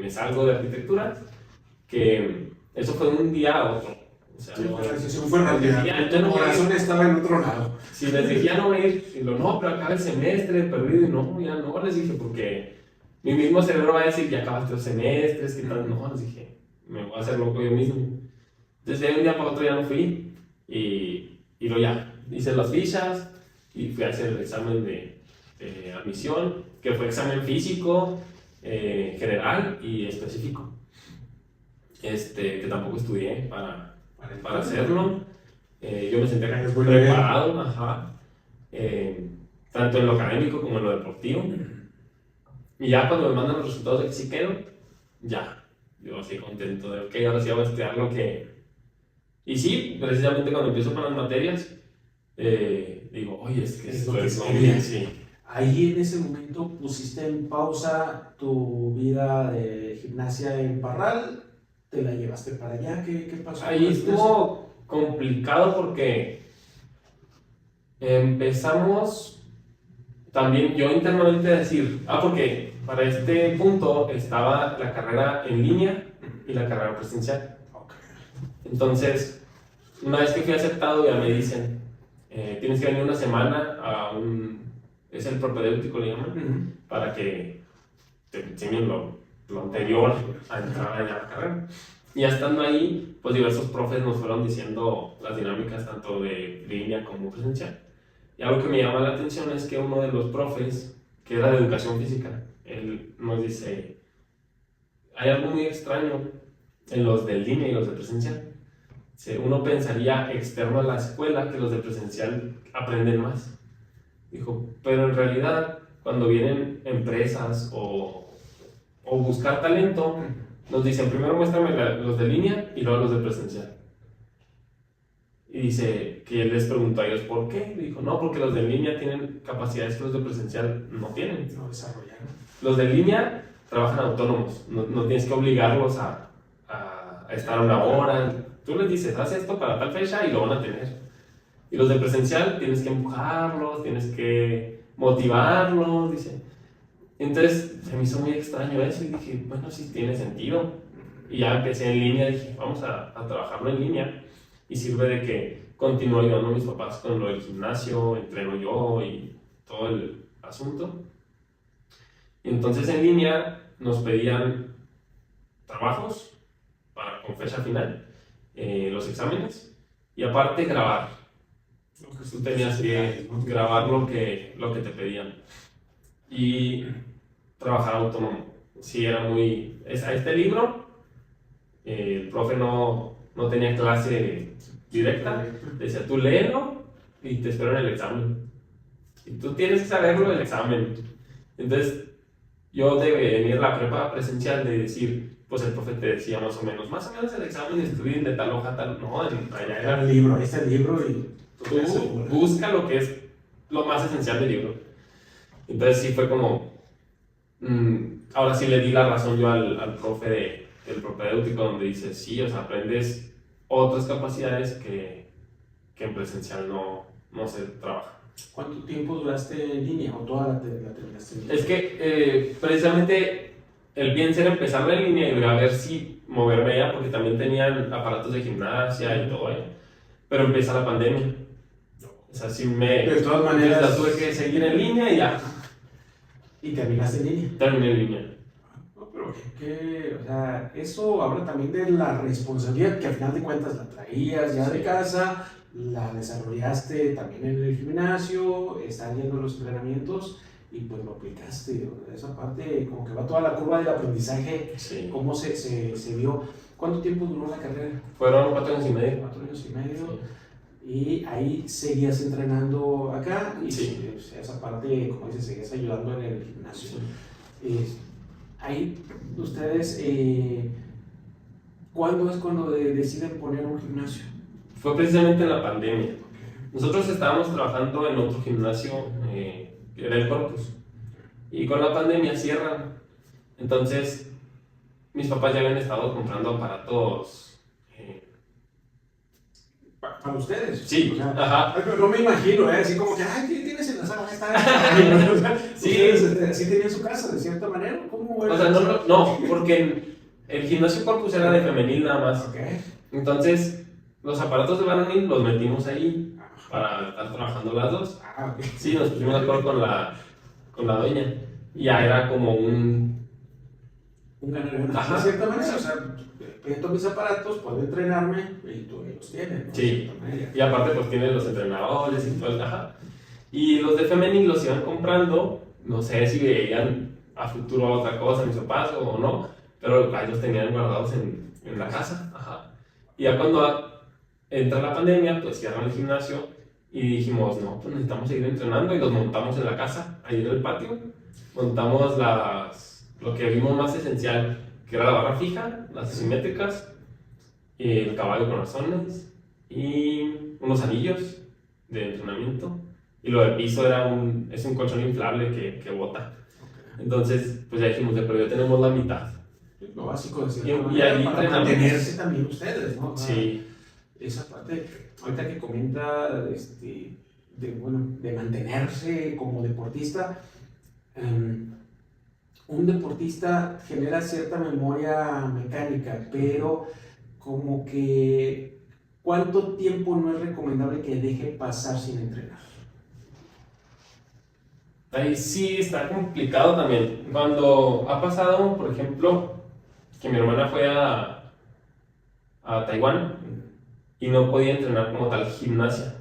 me salgo de arquitectura, que eso fue de un día a otro. O sea, sí, la decisión fue rápida. Tu corazón estaba en otro lado. Si les dije, ya no voy a ir, y no, pero acaba el semestre, perdido, y no, ya no, les dije, porque mi mismo cerebro va a decir, ya acabaste los semestres, ¿qué tal? No, les dije, me voy a hacer loco yo mismo. Entonces de un día para otro ya no fui, y luego ya, hice las fichas, y fui a hacer el examen de admisión, que fue examen físico, general y específico. Que tampoco estudié para hacerlo. Yo me sentía preparado, ajá, tanto en lo académico como en lo deportivo. Y ya cuando me mandan los resultados de que sí quedo, ya, yo así contento de, ok, ahora sí voy a estudiar lo que Y sí, precisamente cuando empiezo con las materias, digo, oye, es que Es esto lo que es lo quería. mío, sí. Ahí en ese momento pusiste en pausa tu vida de gimnasia en Parral, te la llevaste para allá, ¿qué pasó con Ahí la gimnasia? estuvo complicado porque empezamos también yo internamente a decir, porque para este punto estaba la carrera en línea y la carrera presencial. Ok. Entonces, una vez que fui aceptado, ya me dicen, tienes que venir una semana es el propedéutico le llaman, Ujú. para que te enseñen lo anterior a entrar a la carrera. Y ya estando ahí, pues diversos profes nos fueron diciendo las dinámicas tanto de línea como presencial. Y algo que me llama la atención es que uno de los profes, que era de educación física, él nos dice, hay algo muy extraño en los de línea y los de presencial. Uno pensaría externo a la escuela que los de presencial aprenden más. Dijo, pero en realidad cuando vienen empresas o buscar talento, nos dicen primero muéstrame los de línea y luego los de presencial. Y dice que él les preguntó a ellos por qué. Le dijo, no, porque los de línea tienen capacidades que los de presencial no tienen. No desarrollaron. Los de línea trabajan autónomos, no tienes que obligarlos a estar una hora. Tú les dices, haz esto para tal fecha y lo van a tener. Y los de presencial tienes que empujarlos, tienes que motivarlos, dice. Entonces se me hizo muy extraño eso y dije, bueno, sí tiene sentido. Y ya empecé en línea, dije, vamos a trabajarlo en línea. Y sirve de que continúo ayudando a mis papás con lo del gimnasio, entreno yo y todo el asunto. Y entonces en línea nos pedían trabajos con fecha final, los exámenes, y aparte grabar. Tú tenías que grabar lo que te pedían. Y trabajar autónomo. Sí, era muy... A este libro, el profe no tenía clase directa, decía tú léelo y te espero en el examen. Y tú tienes que saberlo el examen. Entonces, yo de venir la prepa presencial de decir, pues el profe te decía más o menos el examen estudien de tal hoja, tal, no, allá era El libro, ahí está el libro y tú busca lo que es lo más esencial del libro. Entonces sí fue como, ahora sí le di la razón yo al profe del propedéutico donde dice, sí, o sea, aprendes otras capacidades que en presencial no se trabaja. ¿Cuánto tiempo duraste en línea o toda la terminaste en línea? Es que precisamente el bien ser empezarla en línea y a ver si moverme allá, porque también tenían aparatos de gimnasia y todo, pero empieza la pandemia. O sea, sí De todas maneras... la tuve que seguir en línea y ya. ¿Y terminaste en línea? Terminé en línea. No, pero o sea, eso habla también de la responsabilidad que al final de cuentas la traías ya de casa, la desarrollaste también en el gimnasio, estás yendo a los entrenamientos y pues lo aplicaste. Esa parte, como que va toda la curva del aprendizaje, Sí. cómo se vio. ¿Cuánto tiempo duró la carrera? Fueron 4 años y medio. 4 años y medio. Sí. Y ahí seguías entrenando acá y Sí. esa parte, como dices, seguías ayudando en el gimnasio. Sí. Ahí ustedes, ¿cuándo es cuando deciden poner un gimnasio? Fue precisamente en la pandemia. Nosotros estábamos trabajando en otro gimnasio, que era el Corpus, y con la pandemia cierran. Entonces, mis papás ya habían estado comprando aparatos. Para ustedes. Sí, O sea, ajá. no me imagino, así como que, ay, ¿qué tienes en la sala? Está. Sí. Ustedes sí tenían su casa, de cierta manera. ¿Cómo era? O sea, no, porque el gimnasio Corpus era de femenil nada más. Ok. Entonces, los aparatos de varonil los metimos ahí para estar trabajando las dos. Ah, ok. Sí, nos pusimos de acuerdo con la dueña. Y ya era como un ganar. Ajá. De cierta manera, o sea, prendo mis aparatos, puedo entrenarme y tú los tienes, ¿no? Sí. De cierta manera. Y aparte pues tienen los entrenadores y todo el ajá. Y los de femenil los iban comprando, no sé si veían a futuro otra cosa, mis papás o no, pero ahí los tenían guardados en la casa. Ajá. Y ya cuando entra la pandemia, pues cierran el gimnasio y dijimos, no, pues necesitamos seguir entrenando y los montamos en la casa, ahí en el patio. Montamos lo que vimos más esencial, que era la barra fija, las asimétricas, el caballo con razones y unos anillos de entrenamiento. Y lo del piso es un colchón inflable que bota. Entonces, pues ya dijimos, pero ya tenemos la mitad. Lo básico de cierta Y manera ahí para entrenamos. mantenerse también ustedes, ¿no? Sí. Esa parte, ahorita que comenta de mantenerse como deportista, un deportista genera cierta memoria mecánica, pero como que ¿cuánto tiempo no es recomendable que deje pasar sin entrenar? Ahí sí está complicado también. Cuando ha pasado, por ejemplo, que mi hermana fue a Taiwán y no podía entrenar como tal gimnasia.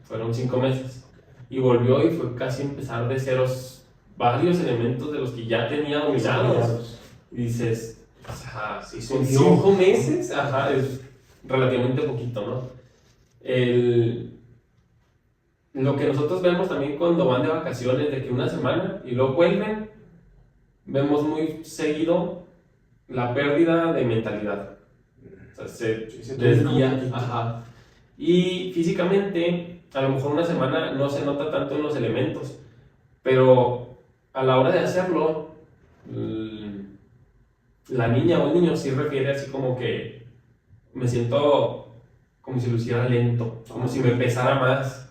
Fueron 5 meses. Y volvió y fue casi empezar de ceros varios elementos de los que ya tenía dominados. Y dices, ajá, Sí, con 5 meses, ajá, es relativamente poquito, ¿no? Lo que nosotros vemos también cuando van de vacaciones, de que una semana y luego vuelven, vemos muy seguido la pérdida de mentalidad. O sea, se desvía. Ajá. Y físicamente, a lo mejor una semana no se nota tanto en los elementos, pero a la hora de hacerlo, la niña o el niño sí refiere así como que me siento como si lo hiciera lento, como si me pesara más.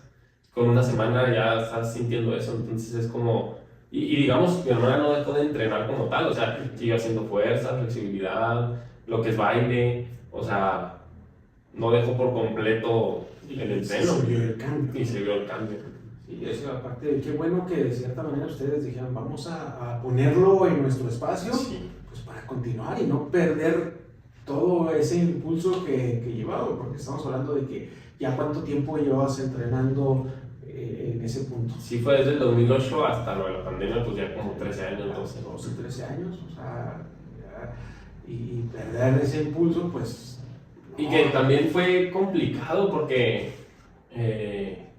Con una semana ya estás sintiendo eso, entonces es como... Y digamos, mi hermana no dejó de entrenar como tal, o sea, sigue haciendo fuerza, flexibilidad, lo que es baile, o sea, no dejó por completo el entreno. Se vio el cambio. Y se vio el cambio. Sí, eso aparte de qué bueno que de cierta manera ustedes dijeron, vamos a ponerlo en nuestro espacio, Sí. Pues para continuar y no perder todo ese impulso que llevaba, porque estamos hablando de que ya cuánto tiempo llevabas entrenando en ese punto. Sí, fue desde el 2008 hasta lo de la pandemia, pues ya como 13 años, 12. 12, 13 años, o sea, y perder ese impulso, pues... No. Y que también fue complicado porque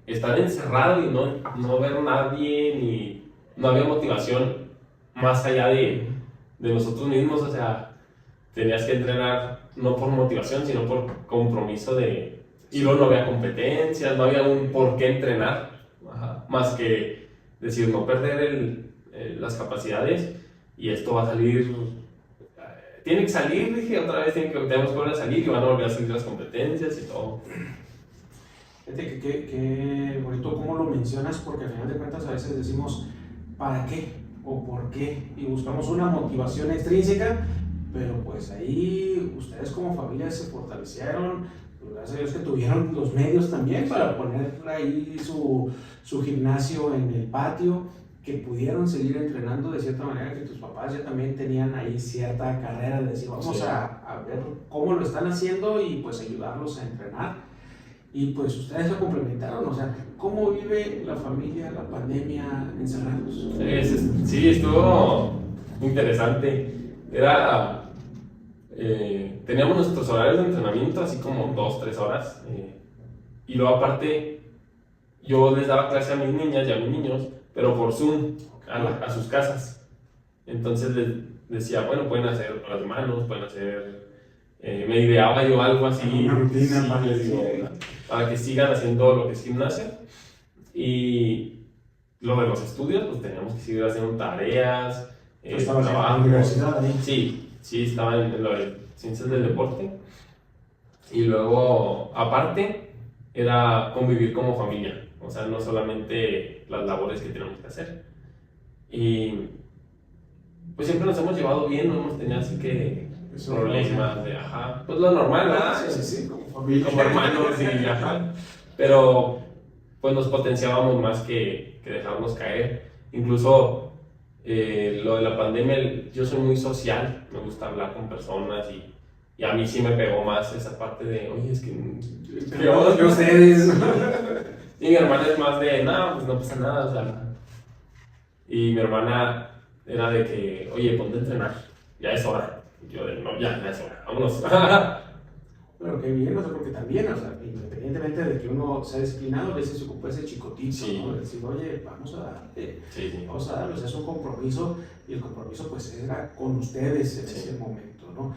estar encerrado y no ver a nadie, ni no había motivación más allá de nosotros mismos, o sea, tenías que entrenar no por motivación, sino por compromiso de... Y luego no había competencias, no había un por qué entrenar, más que decir no perder las capacidades y esto va a salir, tiene que salir, dije otra vez, tenemos que volver a salir y van a volver a salir las competencias y todo. Fíjate que bonito cómo lo mencionas, porque al final de cuentas a veces decimos ¿para qué? O ¿por qué? Y buscamos una motivación extrínseca, pero pues ahí ustedes como familia se fortalecieron. Gracias a Dios que tuvieron los medios también para poner ahí su gimnasio en el patio, que pudieron seguir entrenando de cierta manera, que tus papás ya también tenían ahí cierta carrera de decir vamos a ver cómo lo están haciendo y pues ayudarlos a entrenar. Y pues ustedes lo complementaron, o sea, ¿cómo vive la familia la pandemia encerrados? Sí, estuvo interesante. Teníamos nuestros horarios de entrenamiento, así como 2-3 horas. Y luego aparte, yo les daba clase a mis niñas y a mis niños, pero por Zoom, a sus casas. Entonces les decía, bueno, pueden hacer las manos, pueden hacer... me ideaba yo algo así. Una rutina para que sigan haciendo lo que es gimnasia. Y lo de los estudios, pues teníamos que seguir haciendo tareas. ¿Estabas en la universidad ahí? Sí, estaba en lo de ciencias del deporte. Y luego, aparte, era convivir como familia. O sea, no solamente las labores que tenemos que hacer. Y pues siempre nos hemos llevado bien, no hemos tenido así que problemas de, pues lo normal, ¿verdad? Sí, como familia. Como hermanos y pero pues nos potenciábamos más que dejarnos caer. Incluso lo de la pandemia, yo soy muy social, me gusta hablar con personas y a mí sí me pegó más esa parte de, oye, es que ustedes. Y mi hermana es más de, no, pues no pasa nada, o sea. Y mi hermana era de que, oye, ponte a entrenar, ya es hora. Y yo de, no, ya es hora, vámonos. Pero qué bien, o sea, porque también, o sea, independientemente de que uno sea disciplinado, a veces se ocupa ese chicotito, ¿no? De decir, oye, vamos a darle, vamos a darle, o sea, es un compromiso, y el compromiso pues era con ustedes en ese momento, ¿no?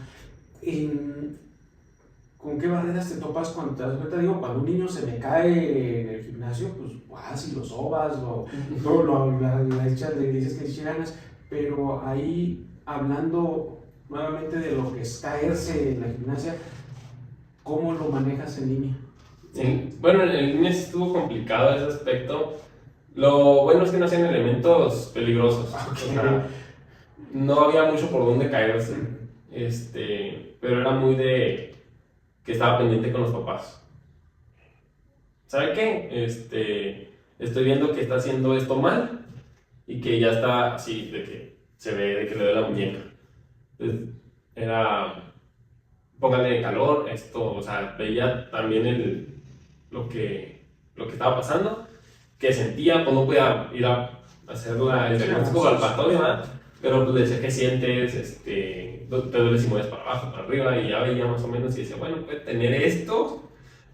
¿con qué barreras te topas cuando te das cuenta? Digo, cuando un niño se me cae en el gimnasio, pues vas y lo sobas, le dices que eche ganas, pero ahí hablando nuevamente de lo que es caerse en la gimnasia, ¿cómo lo manejas en línea? Bueno, en línea sí estuvo complicado ese aspecto. Lo bueno es que no hacían elementos peligrosos. Okay. O sea, no había mucho por dónde caerse. Pero era muy de que estaba pendiente con los papás. ¿Sabe qué? Estoy viendo que está haciendo esto mal y que ya está así, de que se ve, de que le duele la muñeca. Entonces, era, póngale calor, esto, o sea, veía también lo que estaba pasando, que sentía, pues no podía ir a hacer el diagnóstico palpatorio, ¿verdad? Pero pues le decía, ¿qué sientes? Te duele si mueves para abajo, para arriba, y ya veía más o menos y decía, bueno, puede tener esto,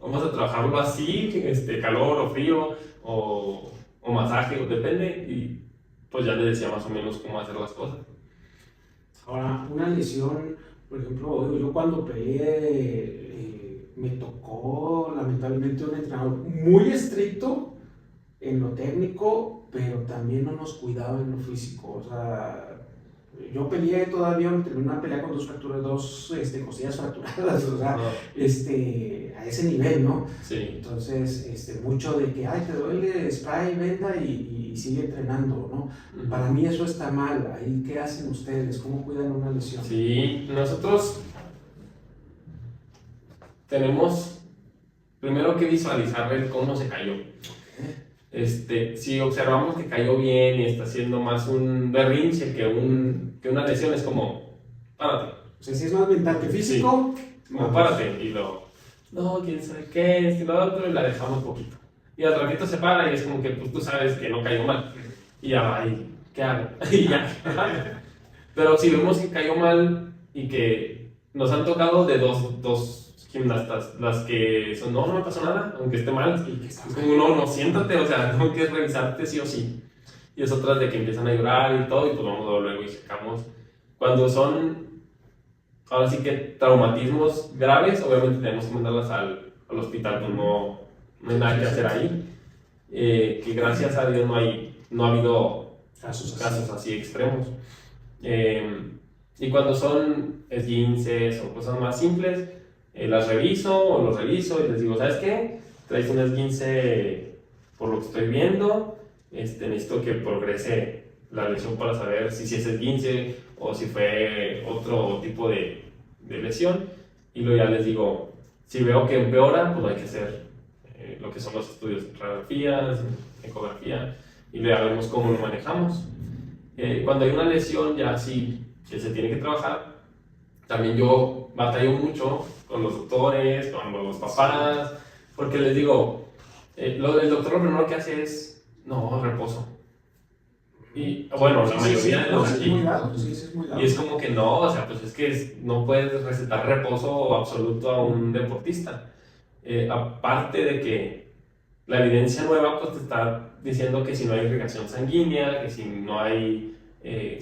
vamos a trabajarlo así, calor o frío, o masaje, depende, y pues ya le decía más o menos cómo hacer las cosas. Ahora, una lesión, por ejemplo, yo cuando peleé, me tocó lamentablemente un entrenador muy estricto en lo técnico, pero también no nos cuidaba en lo físico. O sea, yo peleé todavía, terminé una pelea con dos costillas fracturadas, o sea, a ese nivel, ¿no? Sí. Entonces, mucho de que, ay, te duele, spray, venda y sigue entrenando, ¿no? Uh-huh. Para mí eso está mal. Ahí, ¿qué hacen ustedes? ¿Cómo cuidan una lesión? Sí, nosotros tenemos primero que visualizar ver cómo se cayó. Si observamos que cayó bien y está haciendo más un berrinche que una lesión, es como, párate. O sea, si es más mental que físico, sí. Como párate. Y luego, no, quién sabe qué, y lo otro, y la dejamos poquito. Y al ratito se para y es como que pues, tú sabes que no cayó mal. Y ya va, ¿y qué hago? Y ya. Pero si vemos que cayó mal y que nos han tocado de dos gimnastas, las que son, no me pasó nada, aunque esté mal, es como, no, siéntate, o sea, tengo que revisarte sí o sí. Y es otras de que empiezan a llorar y todo, y pues vamos luego y checamos. Cuando son, ahora sí que traumatismos graves, obviamente tenemos que mandarlas al hospital, pues no hay nada que hacer ahí. Que gracias a Dios no ha habido casos así extremos. Y cuando son esguinces o cosas más simples, las reviso o los reviso y les digo, ¿sabes qué? Traes un esguince por lo que estoy viendo, necesito que progrese la lesión para saber si es esguince o si fue otro tipo de lesión. Y luego ya les digo, si veo que empeora, pues hay que hacer lo que son los estudios de radiografías, ecografía, y luego ya vemos cómo lo manejamos. Cuando hay una lesión ya así que se tiene que trabajar, también yo batallo mucho con los doctores, con los papás, porque les digo, el doctor lo primero que hace es, no, reposo. Y bueno, la mayoría de los aquí, y es como que no, o sea, pues es que no puedes recetar reposo absoluto a un deportista. Aparte de que la evidencia nueva pues te está diciendo que si no hay irrigación sanguínea, que si no hay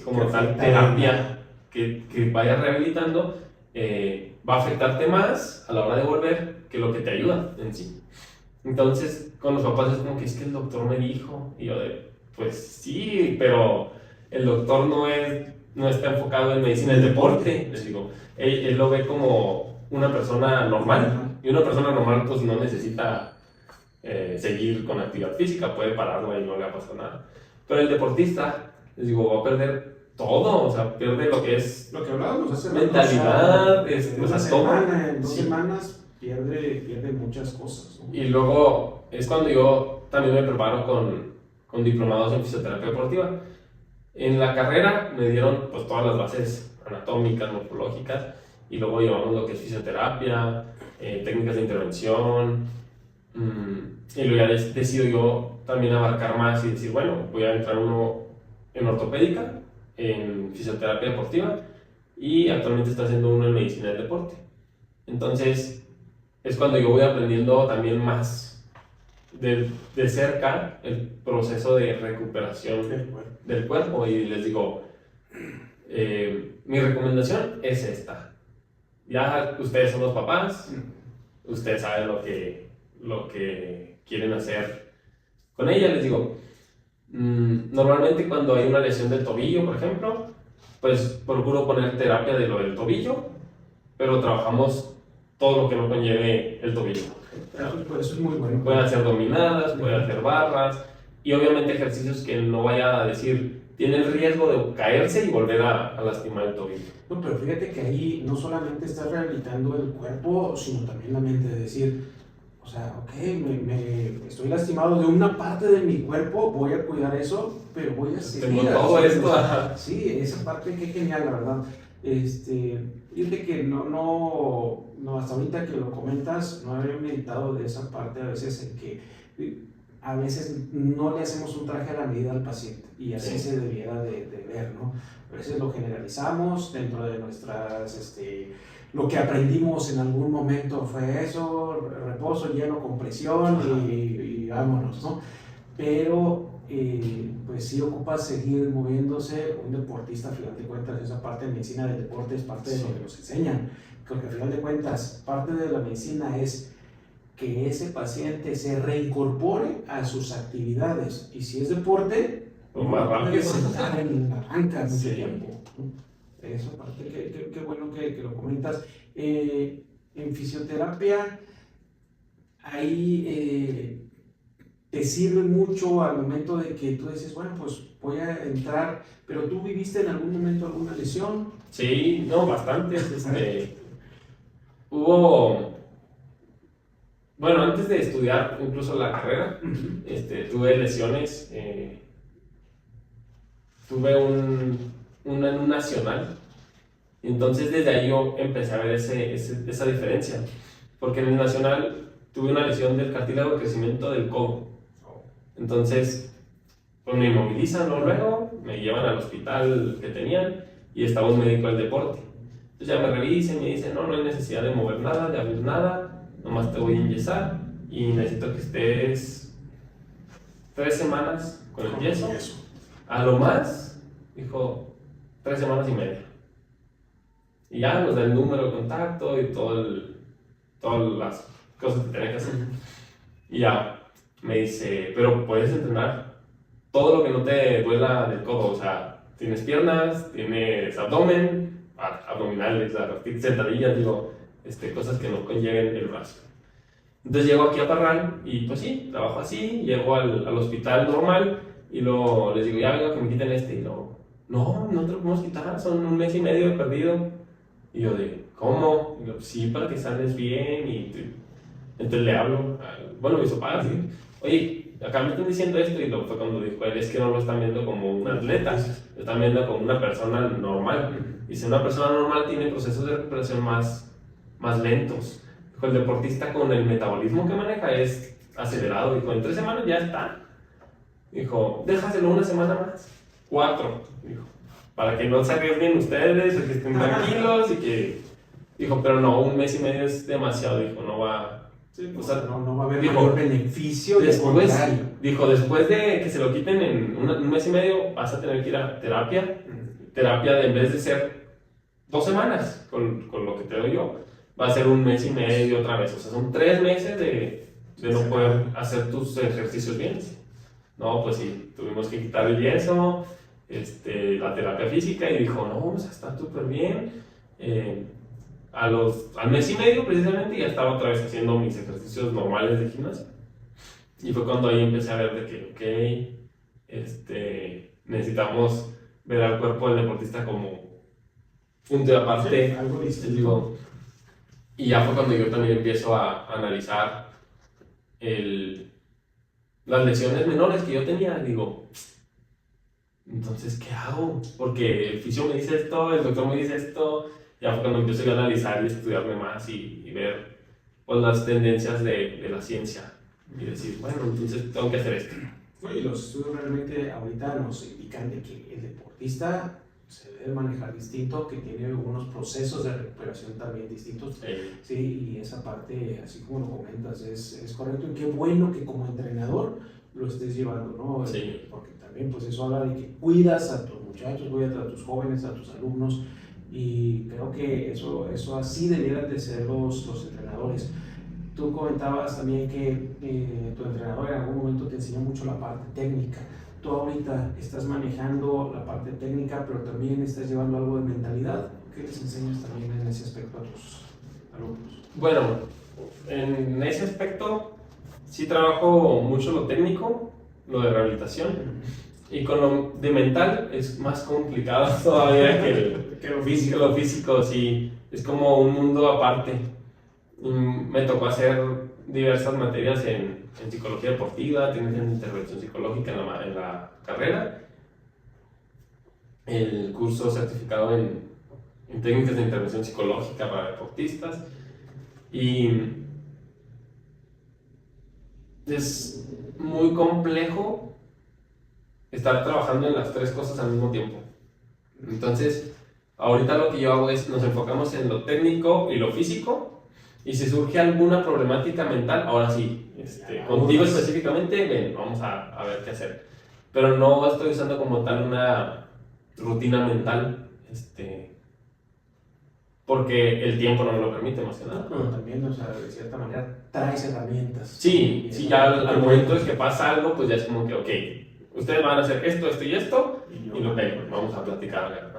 como tal terapia que vaya rehabilitando, va a afectarte más a la hora de volver que lo que te ayuda en sí. Entonces con los papás es como que es que el doctor me dijo, y yo pues sí, pero el doctor no está enfocado en medicina del deporte. Les digo, él lo ve como una persona normal, y una persona normal pues no necesita seguir con actividad física, puede pararlo y no le va a pasar nada. Pero el deportista, les digo, va a perder todo, o sea, pierde lo que es lo que hablábamos hace mentalidad, una semana, en 2 semanas pierde muchas cosas, ¿no? Y luego es cuando yo también me preparo con diplomados en fisioterapia deportiva. En la carrera me dieron pues todas las bases anatómicas, morfológicas, y luego llevamos lo que es fisioterapia, técnicas de intervención, y luego ya decido yo también abarcar más y decir, bueno, voy a entrar uno en ortopédica, en fisioterapia deportiva, y actualmente estoy haciendo uno en medicina del deporte. Entonces es cuando yo voy aprendiendo también más de cerca el proceso de recuperación del cuerpo, y les digo, mi recomendación es esta. Ya ustedes son los papás, ustedes saben lo que quieren hacer con ella. Les digo, normalmente cuando hay una lesión del tobillo, por ejemplo, pues procuro poner terapia de lo del tobillo, pero trabajamos todo lo que no conlleve el tobillo. Por eso es muy bueno. Pueden hacer dominadas, pueden hacer barras y obviamente ejercicios que no vaya a decir, tiene el riesgo de caerse y volver a lastimar el tobillo. No, pero fíjate que ahí no solamente estás rehabilitando el cuerpo, sino también la mente, de decir, o sea, ok, me estoy lastimado de una parte de mi cuerpo, voy a cuidar eso, pero voy a seguir. Tengo todo esto. Sí, esa parte, qué genial, la verdad. Fíjate que no, hasta ahorita que lo comentas, no había meditado de esa parte a veces en que a veces no le hacemos un traje a la medida al paciente y así se debiera de ver, ¿no? A veces lo generalizamos dentro de nuestras, lo que aprendimos en algún momento fue eso, reposo, lleno, compresión y vámonos, ¿no? Pero pues sí ocupa seguir moviéndose. Un deportista, a final de cuentas, esa parte de medicina del deporte es parte de lo que nos enseñan, porque a final de cuentas parte de la medicina es que ese paciente se reincorpore a sus actividades, y si es deporte, más rápido, sentar en la banca mucho sí. tiempo, ¿no? Esa parte, qué bueno que lo comentas. En fisioterapia, ahí te sirve mucho al momento de que tú dices, bueno, pues voy a entrar, pero ¿tú viviste en algún momento alguna lesión? Sí, no, bastantes. Hubo, bueno, antes de estudiar incluso la carrera, tuve lesiones. Tuve una en un nacional, y entonces desde ahí yo empecé a ver esa diferencia, porque en el nacional tuve una lesión del cartílago de crecimiento del codo. Entonces pues me inmovilizan, ¿no? Luego me llevan al hospital que tenían y estaba un médico del deporte. Entonces ya me revisan y me dicen, no hay necesidad de mover nada, de abrir nada, nomás te voy a enyesar y necesito que estés 3 semanas con el yeso. A lo más, dijo, 3 semanas y media. Y ya nos da el número de contacto y todas las cosas que tenía que hacer. Y ya me dice, pero puedes entrenar todo lo que no te duela del codo. O sea, tienes piernas, tienes abdomen, abdominales, sentadillas, digo, cosas que no conlleven el brazo. Entonces llego aquí a Parral y pues sí, trabajo así, llego al hospital normal. Y luego les digo, ya venga que me quiten y luego, no te lo podemos quitar, son 1 mes y medio de perdido. Y yo de, ¿cómo? Y yo, sí, para que sales bien. Entonces le hablo, bueno, me hizo pagar, sí. Oye, acá me están diciendo esto. Y luego fue cuando dijo él, es que no lo están viendo como un atleta, lo están viendo como una persona normal. Y si una persona normal tiene procesos de recuperación más lentos. Dijo, el deportista con el metabolismo que maneja es acelerado. Dijo, en 3 semanas ya está. Dijo, déjaselo 1 semana más, 4, dijo, para que no se arriesguen ustedes, que estén tranquilos y que, dijo, pero no, 1 mes y medio es demasiado, dijo, no va, sí, o sea, no va a haber dijo, mayor beneficio. Después de que se lo quiten en 1 mes y medio, vas a tener que ir a terapia, en vez de ser 2 semanas, con lo que te doy yo, va a ser 1 mes y medio otra vez, o sea, son 3 meses de no poder hacer tus ejercicios bien. No, pues sí, tuvimos que quitar el yeso, la terapia física, y dijo, no, o sea, está súper bien. Al mes y medio precisamente ya estaba otra vez haciendo mis ejercicios normales de gimnasio. Y fue cuando ahí empecé a ver de que, necesitamos ver al cuerpo del deportista como punto de aparte. Sí, algo distinto. Digo, y ya fue cuando yo también empiezo a analizar las lesiones menores que yo tenía. Digo, entonces, ¿qué hago? Porque el fisio me dice esto, el doctor me dice esto. Ya fue cuando empiezo a analizar y estudiarme más y ver pues, las tendencias de la ciencia. Y decir, bueno, entonces tengo que hacer esto. Y los estudios realmente ahorita nos indican de que el deportista se debe manejar distinto, que tiene unos procesos de recuperación también distintos. Sí, y esa parte, así como lo comentas, es correcto, y qué bueno que como entrenador lo estés llevando, ¿no? Sí. Porque también pues eso habla de que cuidas a tus muchachos, cuidas a tus jóvenes, a tus alumnos, y creo que eso así debieran de ser los entrenadores. Tú comentabas también que tu entrenador en algún momento te enseñó mucho la parte técnica. Tú ahorita estás manejando la parte técnica, pero también estás llevando algo de mentalidad. ¿Qué les enseñas también en ese aspecto a tus alumnos? Bueno, en ese aspecto sí trabajo mucho lo técnico, lo de rehabilitación, y con lo de mental es más complicado todavía que lo físico. Lo físico, sí, es como un mundo aparte. Me tocó hacer diversas materias en psicología deportiva, tienes en intervención psicológica en la carrera, el curso certificado en técnicas de intervención psicológica para deportistas, y es muy complejo estar trabajando en las tres cosas al mismo tiempo. Entonces, ahorita lo que yo hago es, nos enfocamos en lo técnico y lo físico, y si surge alguna problemática mental, ahora sí, contigo específicamente, ven, vamos a ver qué hacer. Pero no estoy usando como tal una rutina mental, porque el tiempo no me lo permite, más que nada. Pero también, o sea, de cierta manera, traes herramientas. Sí, sí, ya al momento es que pasa algo, pues ya es como que, ok, ustedes van a hacer esto, esto y esto, y lo tengo, vamos a platicar.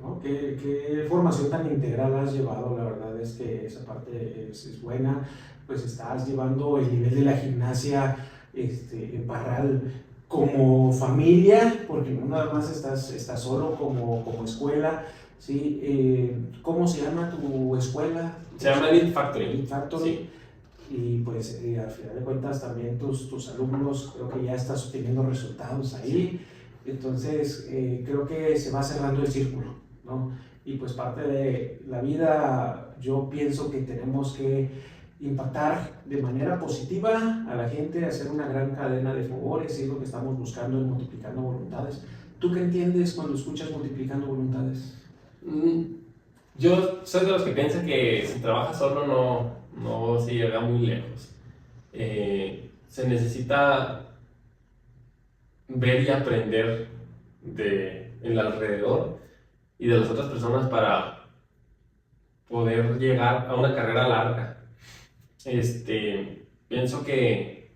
¿No? ¿Qué formación tan integral has llevado? La verdad es que esa parte es buena. Pues estás llevando el nivel de la gimnasia en Parral como familia, porque no nada más estás solo como escuela. ¿Sí? ¿Cómo se llama tu escuela? Se llama Elite Factory. Elite Factory. Sí. Y pues al final de cuentas también tus alumnos creo que ya estás obteniendo resultados ahí. Entonces creo que se va cerrando el círculo, ¿no? Y pues parte de la vida yo pienso que tenemos que impactar de manera positiva a la gente, hacer una gran cadena de favores, y es lo que estamos buscando en Multiplicando Voluntades. ¿Tú qué entiendes cuando escuchas Multiplicando Voluntades? Yo soy de los que piensan que si trabajas solo no se llega muy lejos. Se necesita ver y aprender del alrededor y de las otras personas para poder llegar a una carrera larga. Pienso que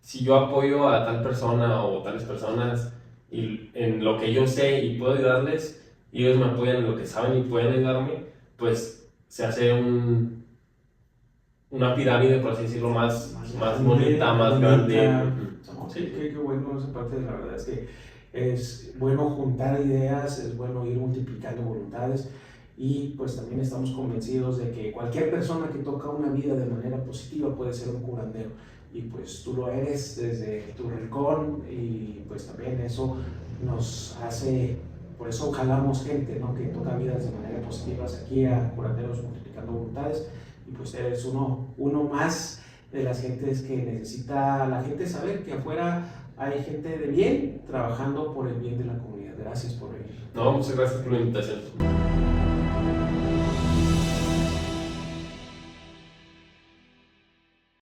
si yo apoyo a tal persona o tales personas y en lo que yo sé y puedo ayudarles, y ellos me apoyan en lo que saben y pueden ayudarme, pues se hace una pirámide, por así decirlo, más bonita, más grande. Sí, qué bueno esa parte. La verdad es que es bueno juntar ideas, es bueno ir multiplicando voluntades, y pues también estamos convencidos de que cualquier persona que toca una vida de manera positiva puede ser un curandero, y pues tú lo eres desde tu rincón, y pues también eso nos hace, por eso jalamos gente, ¿no?, que toca vidas de manera positiva aquí a Curanderos Multiplicando Voluntades, y pues eres uno más de las gentes que necesita la gente saber que afuera hay gente de bien trabajando por el bien de la comunidad. Gracias por venir. No, muchas gracias por la invitación.